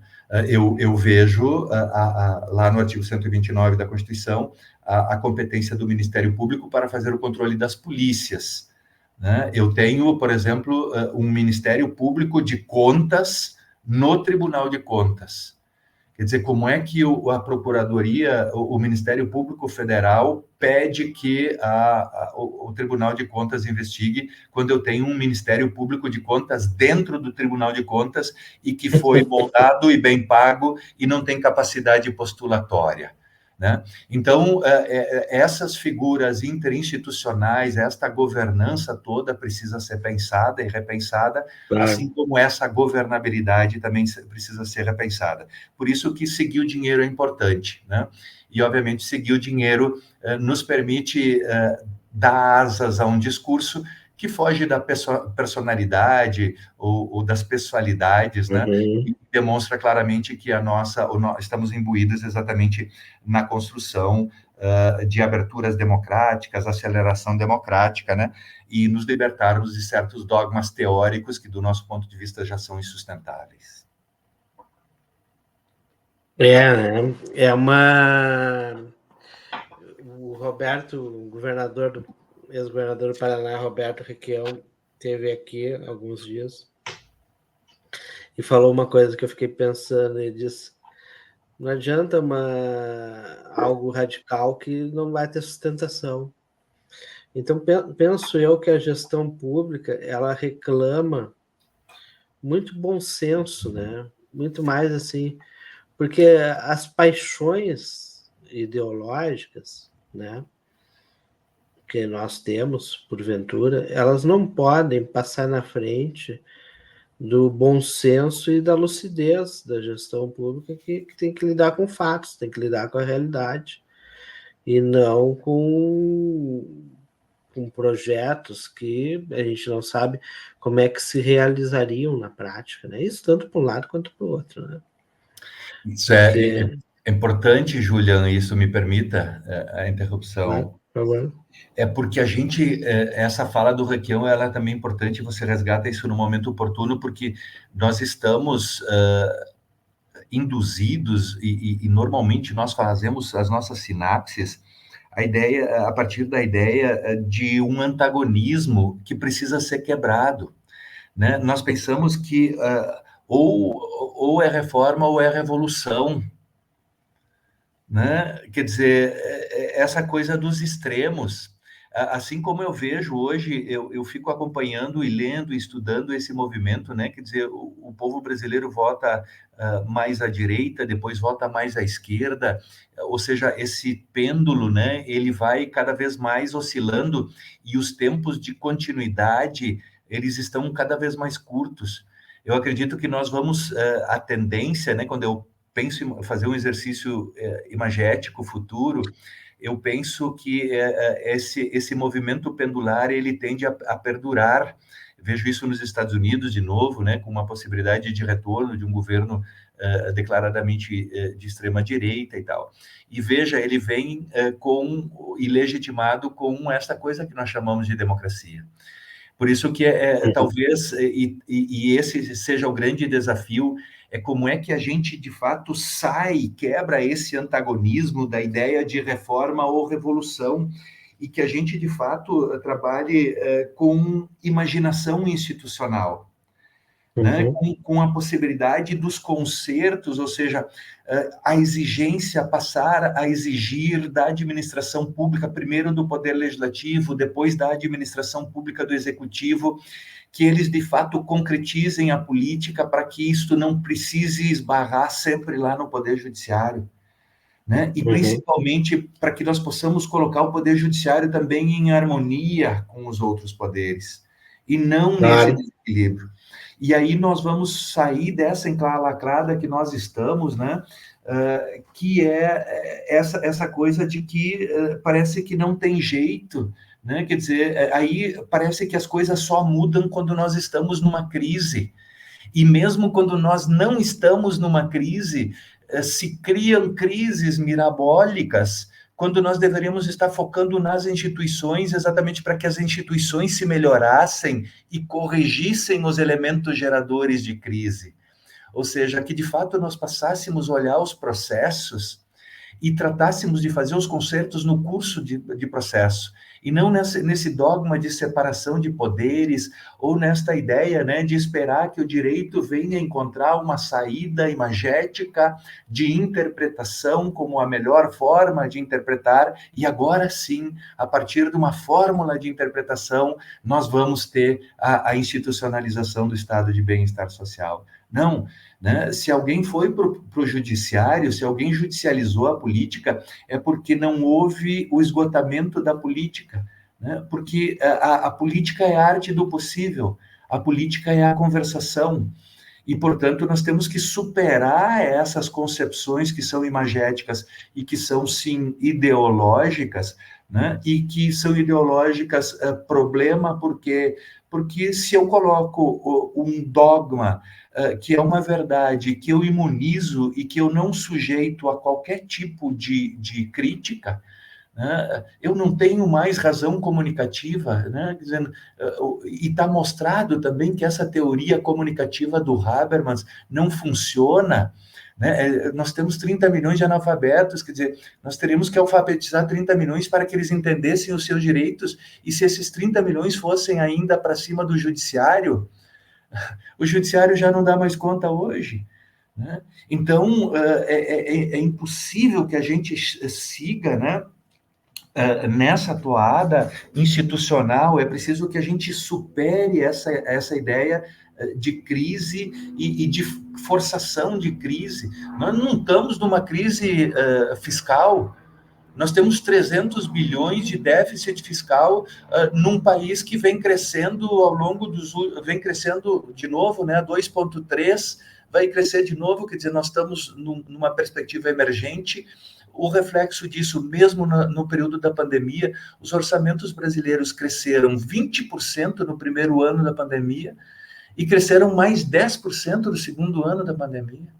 Eu vejo lá no artigo 129 da Constituição a competência do Ministério Público para fazer o controle das polícias, né? Eu tenho, por exemplo, um Ministério Público de Contas no Tribunal de Contas. Quer dizer, como é que a Procuradoria, o Ministério Público Federal pede que o Tribunal de Contas investigue quando eu tenho um Ministério Público de Contas dentro do Tribunal de Contas e que foi moldado e bem pago e não tem capacidade postulatória, né? Então, essas figuras interinstitucionais, esta governança toda precisa ser pensada e repensada, claro. Assim como essa governabilidade também precisa ser repensada. Por isso que seguir o dinheiro é importante, né? E, obviamente, seguir o dinheiro nos permite dar asas a um discurso que foge da personalidade ou das pessoalidades, né? E demonstra claramente que estamos imbuídos exatamente na construção de aberturas democráticas, aceleração democrática, né? E nos libertarmos de certos dogmas teóricos que, do nosso ponto de vista, já são insustentáveis. O Roberto, o ex-governador do Paraná, Roberto Requião, esteve aqui há alguns dias e falou uma coisa que eu fiquei pensando. Ele disse: não adianta algo radical que não vai ter sustentação. Então, penso eu que a gestão pública, ela reclama muito bom senso, né? Muito mais assim, porque as paixões ideológicas, né, que nós temos, porventura, elas não podem passar na frente do bom senso e da lucidez da gestão pública, que tem que lidar com fatos, tem que lidar com a realidade, e não com com projetos que a gente não sabe como é que se realizariam na prática, né? Isso tanto para um lado quanto para o outro, né? Isso é importante, Julian, isso me permita a interrupção. Por favor. É porque a gente, essa fala do Requião, ela é também importante, você resgata isso no momento oportuno, porque nós estamos induzidos e normalmente nós fazemos as nossas sinapses a partir da ideia de um antagonismo que precisa ser quebrado, né? Nós pensamos que ou é reforma ou é revolução, né? Quer dizer, essa coisa dos extremos. Assim como eu vejo hoje, eu fico acompanhando e lendo e estudando esse movimento, né? Quer dizer, o povo brasileiro vota mais à direita, depois vota mais à esquerda, ou seja, esse pêndulo, né? Ele vai cada vez mais oscilando e os tempos de continuidade, eles estão cada vez mais curtos. Eu acredito que nós vamos, a tendência, né? Quando eu penso em fazer um exercício imagético futuro, eu penso que esse movimento pendular ele tende a perdurar. Vejo isso nos Estados Unidos de novo, né, com uma possibilidade de retorno de um governo declaradamente de extrema direita e tal. E veja, ele vem e legitimado com essa coisa que nós chamamos de democracia. Por isso que talvez, e esse seja o grande desafio, é como é que a gente, de fato, quebra esse antagonismo da ideia de reforma ou revolução, e que a gente, de fato, trabalhe com imaginação institucional, né? Com a possibilidade dos concertos, ou seja, a exigência, passar a exigir da administração pública, primeiro do Poder Legislativo, depois da administração pública do Executivo, que eles, de fato, concretizem a política para que isto não precise esbarrar sempre lá no Poder Judiciário, né? E, principalmente, para que nós possamos colocar o Poder Judiciário também em harmonia com os outros poderes, e não nesse desequilíbrio. E aí nós vamos sair dessa encalacrada que nós estamos, né? Que é essa coisa de que parece que não tem jeito, né? Quer dizer, aí parece que as coisas só mudam quando nós estamos numa crise. E mesmo quando nós não estamos numa crise, se criam crises mirabólicas, quando nós deveríamos estar focando nas instituições, exatamente para que as instituições se melhorassem e corrigissem os elementos geradores de crise. Ou seja, que de fato nós passássemos a olhar os processos e tratássemos de fazer os concertos no curso de processo, e não nesse dogma de separação de poderes, ou nesta ideia, né, de esperar que o direito venha encontrar uma saída imagética de interpretação como a melhor forma de interpretar, e agora sim, a partir de uma fórmula de interpretação, nós vamos ter a institucionalização do estado de bem-estar social. Não, né? Se alguém foi para o judiciário, se alguém judicializou a política, é porque não houve o esgotamento da política, né? Porque a política é a arte do possível, a política é a conversação, e, portanto, nós temos que superar essas concepções que são imagéticas e que são, sim, ideológicas, né? E que são ideológicas problema porque se eu coloco um dogma que é uma verdade, que eu imunizo e que eu não sujeito a qualquer tipo de crítica, né? Eu não tenho mais razão comunicativa, né? Dizendo, e está mostrado também que essa teoria comunicativa do Habermas não funciona, né? Nós temos 30 milhões de analfabetos, quer dizer, nós teríamos que alfabetizar 30 milhões para que eles entendessem os seus direitos, e se esses 30 milhões fossem ainda para cima do judiciário, o judiciário já não dá mais conta hoje, né? Então, é impossível que a gente siga, né, nessa toada institucional. É preciso que a gente supere essa ideia de crise e de forçação de crise. Nós não estamos numa crise fiscal. Nós temos 300 bilhões de déficit fiscal num país que vem crescendo vem crescendo de novo, né, 2,3, vai crescer de novo, quer dizer, nós estamos numa perspectiva emergente. o reflexo disso, mesmo no período da pandemia, os orçamentos brasileiros cresceram 20% no primeiro ano da pandemia e cresceram mais 10% no segundo ano da pandemia.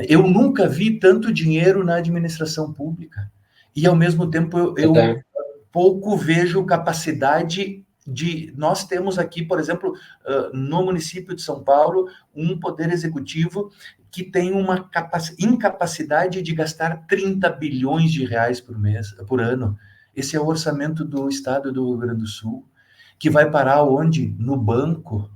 Eu nunca vi tanto dinheiro na administração pública. E, ao mesmo tempo, eu pouco vejo capacidade de... Nós temos aqui, por exemplo, no município de São Paulo, um poder executivo que tem uma incapacidade de gastar 30 bilhões de reais por ano. Esse é o orçamento do estado do Rio Grande do Sul, que vai parar onde? No banco.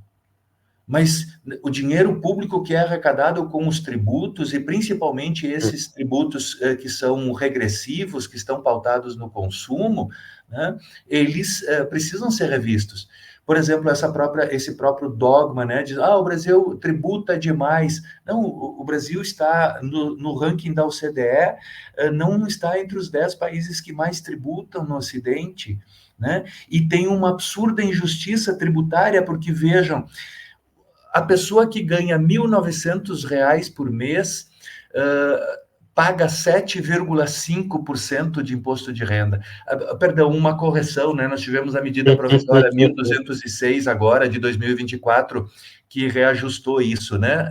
Mas o dinheiro público que é arrecadado com os tributos, e principalmente esses tributos que são regressivos, que estão pautados no consumo, né, eles precisam ser revistos. Por exemplo, esse próprio dogma, né, de o Brasil tributa demais. Não, o Brasil está no ranking da OCDE, não está entre os 10 países que mais tributam no Ocidente, né, e tem uma absurda injustiça tributária, porque, vejam, a pessoa que ganha R$ 1.900 por mês paga 7,5% de imposto de renda. Perdão, uma correção, né? Nós tivemos a medida provisória 1.206 agora, de 2024, que reajustou isso, né?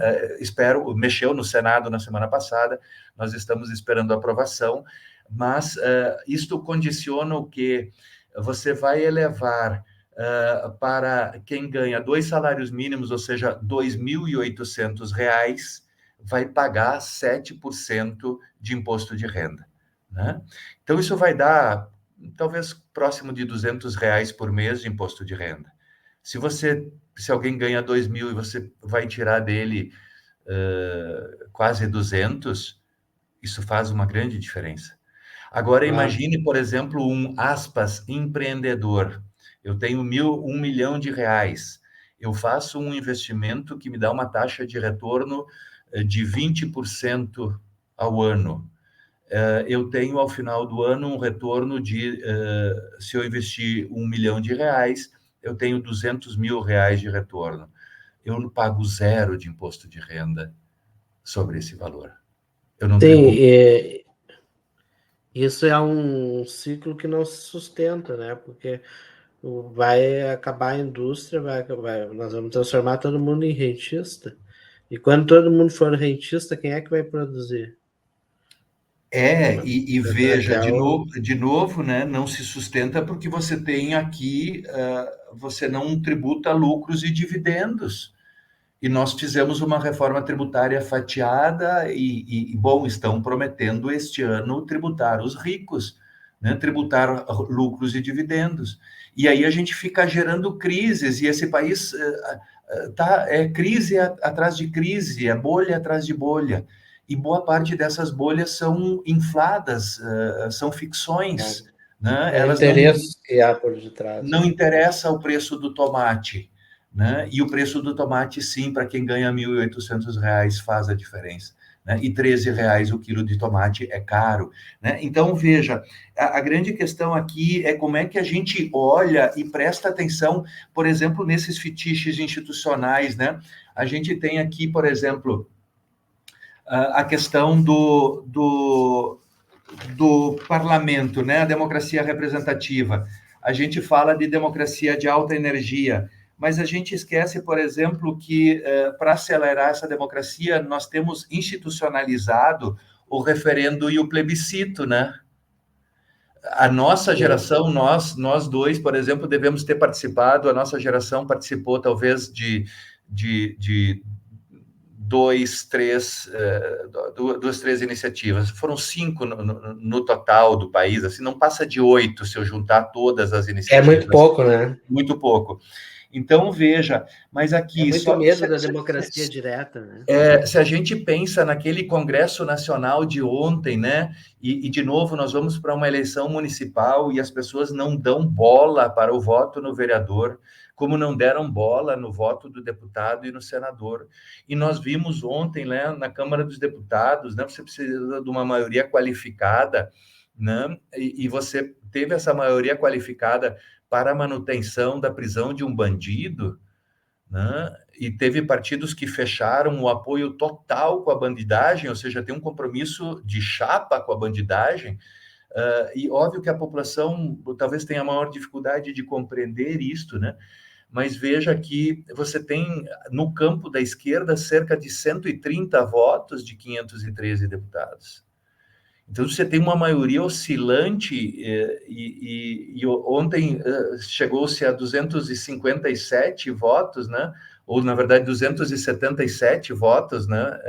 Mexeu no Senado na semana passada, nós estamos esperando a aprovação, mas isto condiciona o quê? Você vai elevar para quem ganha 2 salários mínimos, ou seja, R$ 2.800, vai pagar 7% de imposto de renda, né? Então, isso vai dar, talvez, próximo de R$ 200 por mês de imposto de renda. Se alguém ganha 2.000 e você vai tirar dele quase 200, isso faz uma grande diferença. Agora, imagine, por exemplo, aspas, empreendedor. Eu tenho R$ 1 milhão, eu faço um investimento que me dá uma taxa de retorno de 20% ao ano. Eu tenho, ao final do ano, um retorno se eu investir R$ 1 milhão, eu tenho R$ 200 mil de retorno. Eu não pago zero de imposto de renda sobre esse valor. Eu não tributo. Isso é um ciclo que não se sustenta, né? Porque vai acabar a indústria, nós vamos transformar todo mundo em rentista. E quando todo mundo for rentista, quem é que vai produzir? E veja, de novo, né, não se sustenta porque você tem aqui, você não tributa lucros e dividendos. E nós fizemos uma reforma tributária fatiada bom, estão prometendo este ano tributar os ricos, né, tributar lucros e dividendos. E aí a gente fica gerando crises, e esse país é crise atrás de crise, é bolha atrás de bolha. E boa parte dessas bolhas são infladas, são ficções. Né? Elas interesse que há por detrás. Não interessa o preço do tomate. Né? E o preço do tomate, sim, para quem ganha R$ 1.800 faz a diferença. Né? E R$ 13 o quilo de tomate é caro. Né? Então, veja, a grande questão aqui é como é que a gente olha e presta atenção, por exemplo, nesses fetiches institucionais. Né? A gente tem aqui, por exemplo, a questão do parlamento, né? A democracia representativa. A gente fala de democracia de alta energia, mas a gente esquece, por exemplo, que para acelerar essa democracia, nós temos institucionalizado o referendo e o plebiscito, né? A nossa geração, nós dois, por exemplo, devemos ter participado, a nossa geração participou talvez de duas, três iniciativas. Foram 5 no total do país, assim, não passa de 8 se eu juntar todas as iniciativas. É muito pouco, né? Muito pouco. Então, veja, mas aqui... É muito medo da democracia direta, né? Se a gente pensa naquele Congresso Nacional de ontem, né? E de novo, nós vamos para uma eleição municipal e as pessoas não dão bola para o voto no vereador, como não deram bola no voto do deputado e no senador. E nós vimos ontem, né, na Câmara dos Deputados, né, você precisa de uma maioria qualificada, né? E você teve essa maioria qualificada para a manutenção da prisão de um bandido, né? E teve partidos que fecharam o apoio total com a bandidagem, ou seja, tem um compromisso de chapa com a bandidagem, e óbvio que a população talvez tenha a maior dificuldade de compreender isto, né? Mas veja que você tem, no campo da esquerda, cerca de 130 votos de 513 deputados. Então, você tem uma maioria oscilante, e ontem chegou-se a 257 votos, né? Ou, na verdade, 277 votos, né?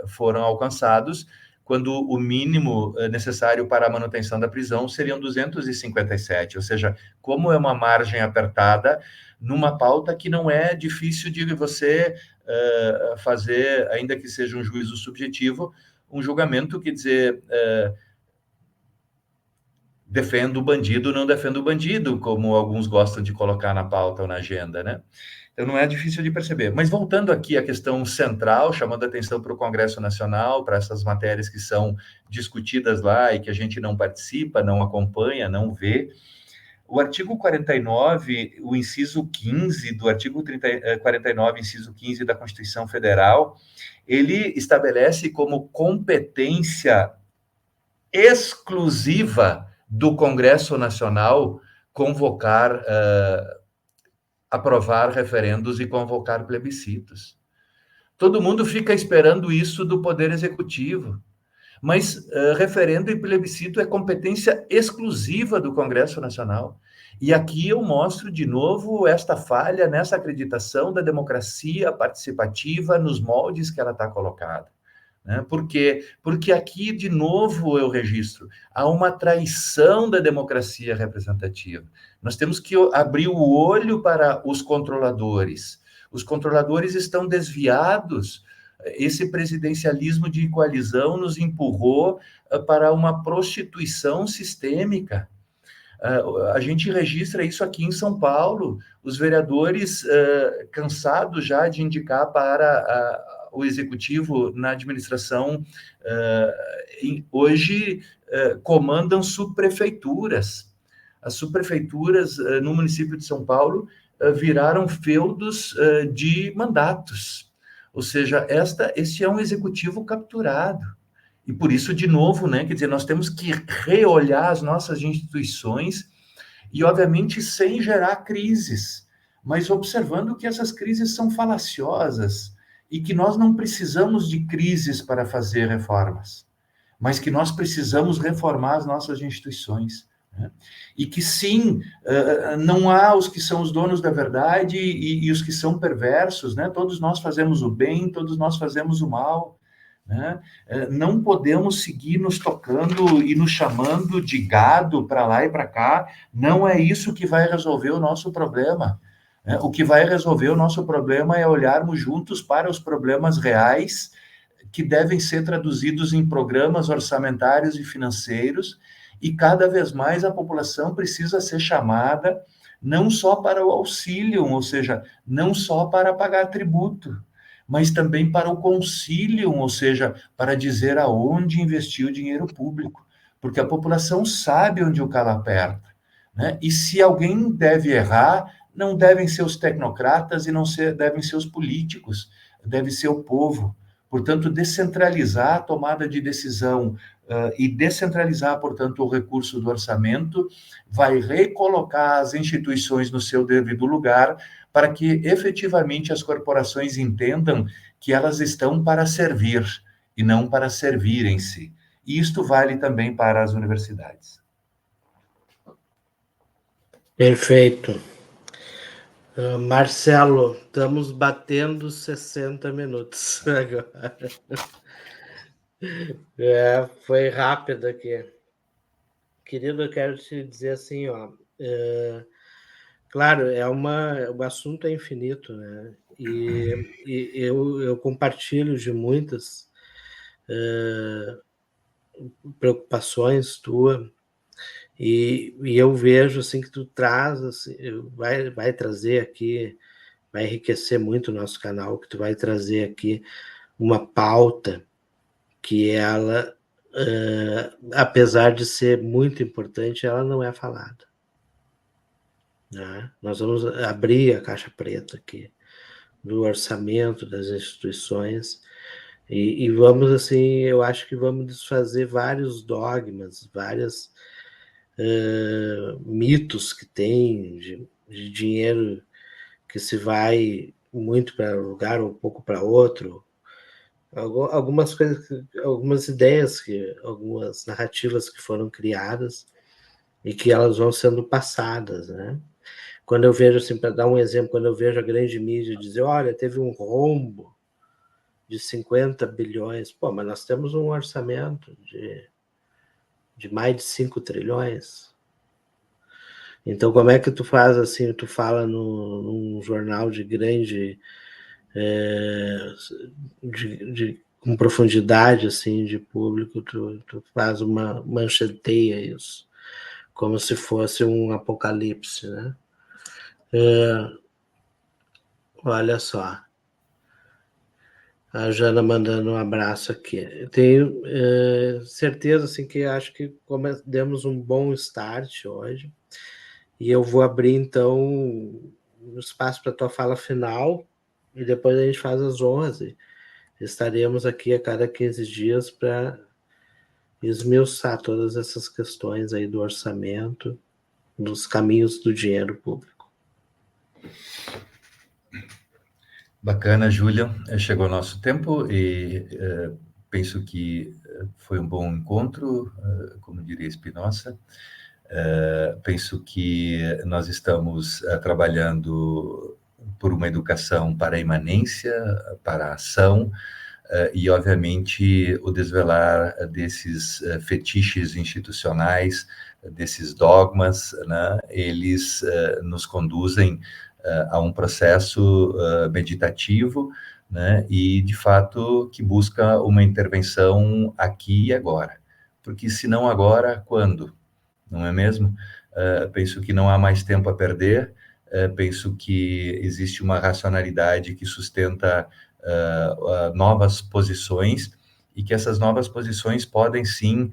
Foram alcançados, quando o mínimo necessário para a manutenção da prisão seriam 257. Ou seja, como é uma margem apertada, numa pauta que não é difícil de você fazer, ainda que seja um juízo subjetivo, um julgamento, quer dizer, defendo o bandido, não defendo o bandido, como alguns gostam de colocar na pauta ou na agenda, né? Então, não é difícil de perceber. Mas voltando aqui à questão central, chamando a atenção para o Congresso Nacional, para essas matérias que são discutidas lá e que a gente não participa, não acompanha, não vê. O artigo 49, o inciso 15 do artigo 49, inciso 15 da Constituição Federal, ele estabelece como competência exclusiva do Congresso Nacional convocar, aprovar referendos e convocar plebiscitos. Todo mundo fica esperando isso do Poder Executivo, mas referendo e plebiscito é competência exclusiva do Congresso Nacional. E aqui eu mostro de novo esta falha nessa acreditação da democracia participativa nos moldes que ela está colocada. Né? Por quê? Porque aqui, de novo, eu registro, há uma traição da democracia representativa. Nós temos que abrir o olho para os controladores. Os controladores estão desviados. Esse presidencialismo de coalizão nos empurrou para uma prostituição sistêmica. A gente registra isso aqui em São Paulo, os vereadores cansados já de indicar para o executivo na administração, hoje comandam subprefeituras. As subprefeituras no município de São Paulo viraram feudos de mandatos. Ou seja, este é um executivo capturado. E por isso, de novo, né, quer dizer, nós temos que reolhar as nossas instituições e, obviamente, sem gerar crises, mas observando que essas crises são falaciosas e que nós não precisamos de crises para fazer reformas, mas que nós precisamos reformar as nossas instituições. Né? E que, sim, não há os que são os donos da verdade e os que são perversos, né? Todos nós fazemos o bem, todos nós fazemos o mal. Né? Não podemos seguir nos tocando e nos chamando de gado para lá e para cá. Não é isso que vai resolver o nosso problema. O que vai resolver o nosso problema é olharmos juntos para os problemas reais que devem ser traduzidos em programas orçamentários e financeiros, e cada vez mais a população precisa ser chamada não só para o auxílio, ou seja, não só para pagar tributo, mas também para o concílio, ou seja, para dizer aonde investir o dinheiro público, porque a população sabe onde o calo aperta, né? E se alguém deve errar, não devem ser os tecnocratas e não devem ser os políticos, deve ser o povo. Portanto, descentralizar a tomada de decisão e descentralizar, portanto, o recurso do orçamento vai recolocar as instituições no seu devido lugar, para que efetivamente as corporações entendam que elas estão para servir e não para servirem-se. E isto vale também para as universidades. Perfeito. Marcelo, estamos batendo 60 minutos agora. Foi rápido aqui. Querido, eu quero te dizer assim, ó, claro, o assunto é infinito, né? E eu compartilho de muitas preocupações tuas, e eu vejo assim que tu traz, assim, vai trazer aqui, vai enriquecer muito o nosso canal, que tu vai trazer aqui uma pauta que ela, apesar de ser muito importante, ela não é falada. Né? Nós vamos abrir a caixa preta aqui. do orçamento das instituições, e vamos, assim, eu acho que vamos desfazer vários dogmas, vários mitos que tem de dinheiro que se vai muito para um lugar ou pouco para outro. Algumas coisas, algumas ideias, algumas narrativas que foram criadas e que elas vão sendo passadas, né? Quando eu vejo, assim, para dar um exemplo, quando eu vejo a grande mídia dizer, olha, teve um rombo de 50 bilhões, pô, mas nós temos um orçamento de mais de 5 trilhões. Então, como é que tu faz, assim, tu fala num jornal de grande, com profundidade, assim, de público, tu faz mancheteia isso, como se fosse um apocalipse, né? Olha só, a Jana mandando um abraço aqui. Eu tenho certeza, assim, que acho que demos um bom start hoje, e eu vou abrir, então, um espaço para a tua fala final, e depois a gente faz as honras, e estaremos aqui a cada 15 dias para esmiuçar todas essas questões aí do orçamento, dos caminhos do dinheiro público. Bacana, Júlia. Chegou o nosso tempo e penso que foi um bom encontro, como diria Spinoza. Penso que nós estamos trabalhando por uma educação para a imanência, para a ação, e, obviamente, o desvelar desses fetiches institucionais, desses dogmas, né, eles nos conduzem a um processo meditativo, né, e, de fato, que busca uma intervenção aqui e agora. Porque, se não agora, quando? Não é mesmo? Penso que não há mais tempo a perder, penso que existe uma racionalidade que sustenta novas posições, e que essas novas posições podem, sim,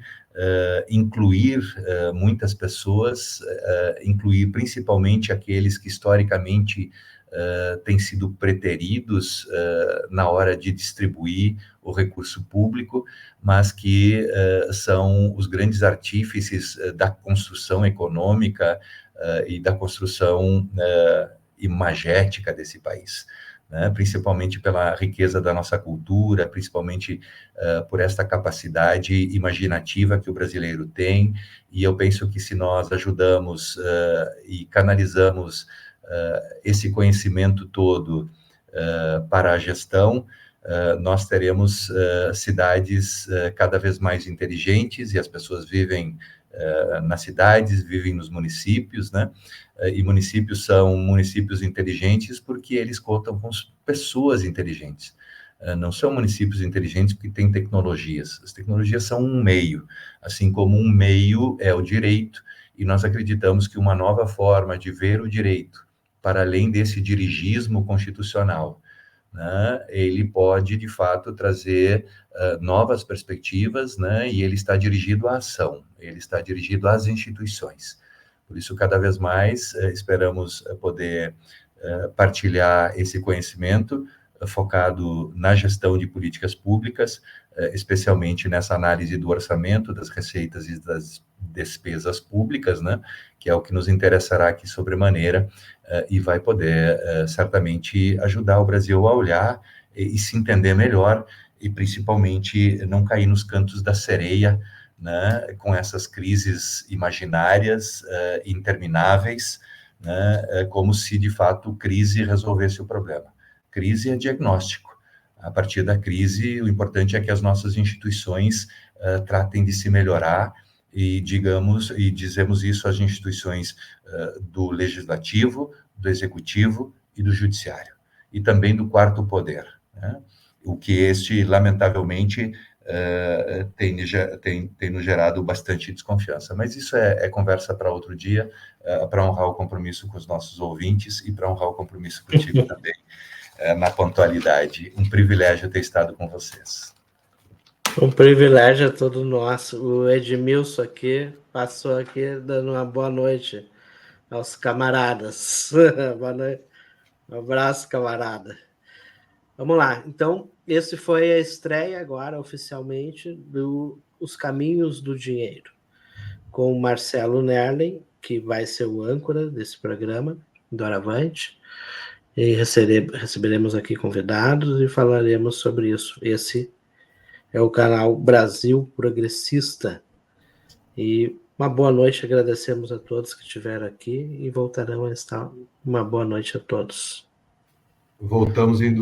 incluir muitas pessoas, incluir principalmente aqueles que historicamente têm sido preteridos na hora de distribuir o recurso público, mas que são os grandes artífices da construção econômica e da construção imagética desse país, né? Principalmente pela riqueza da nossa cultura, principalmente por esta capacidade imaginativa que o brasileiro tem, e eu penso que se nós ajudamos e canalizamos esse conhecimento todo para a gestão, nós teremos cidades cada vez mais inteligentes, e as pessoas vivem nas cidades, vivem nos municípios, né? E municípios são municípios inteligentes porque eles contam com pessoas inteligentes. Não são municípios inteligentes porque têm tecnologias. As tecnologias são um meio, assim como um meio é o direito, e nós acreditamos que uma nova forma de ver o direito, para além desse dirigismo constitucional, né, ele pode, de fato, trazer novas perspectivas, né, e ele está dirigido à ação, ele está dirigido às instituições. Por isso, cada vez mais, esperamos poder partilhar esse conhecimento focado na gestão de políticas públicas, especialmente nessa análise do orçamento, das receitas e das despesas públicas, né, que é o que nos interessará aqui sobremaneira, e vai poder, certamente, ajudar o Brasil a olhar e se entender melhor, e principalmente não cair nos cantos da sereia, né, com essas crises imaginárias, intermináveis, né, como se, de fato, crise resolvesse o problema. Crise é diagnóstico. A partir da crise, o importante é que as nossas instituições tratem de se melhorar, e dizemos isso às instituições do legislativo, do executivo e do judiciário, e também do quarto poder, né? O que este, lamentavelmente, tem nos gerado bastante desconfiança. Mas isso é conversa para outro dia, para honrar o compromisso com os nossos ouvintes e para honrar o compromisso contigo também, na pontualidade. Um privilégio ter estado com vocês. Um privilégio é todo nosso. O Edmilson aqui passou aqui dando uma boa noite aos camaradas. Boa noite. Um abraço, camarada. Vamos lá. Então, esse foi a estreia agora, oficialmente, do Os Caminhos do Dinheiro, com o Marcelo Nerlin, que vai ser o âncora desse programa, doravante. E receberemos aqui convidados e falaremos sobre isso. Esse é o canal Brasil Progressista. E uma boa noite, agradecemos a todos que estiveram aqui e voltarão a estar. Uma boa noite a todos. Voltamos em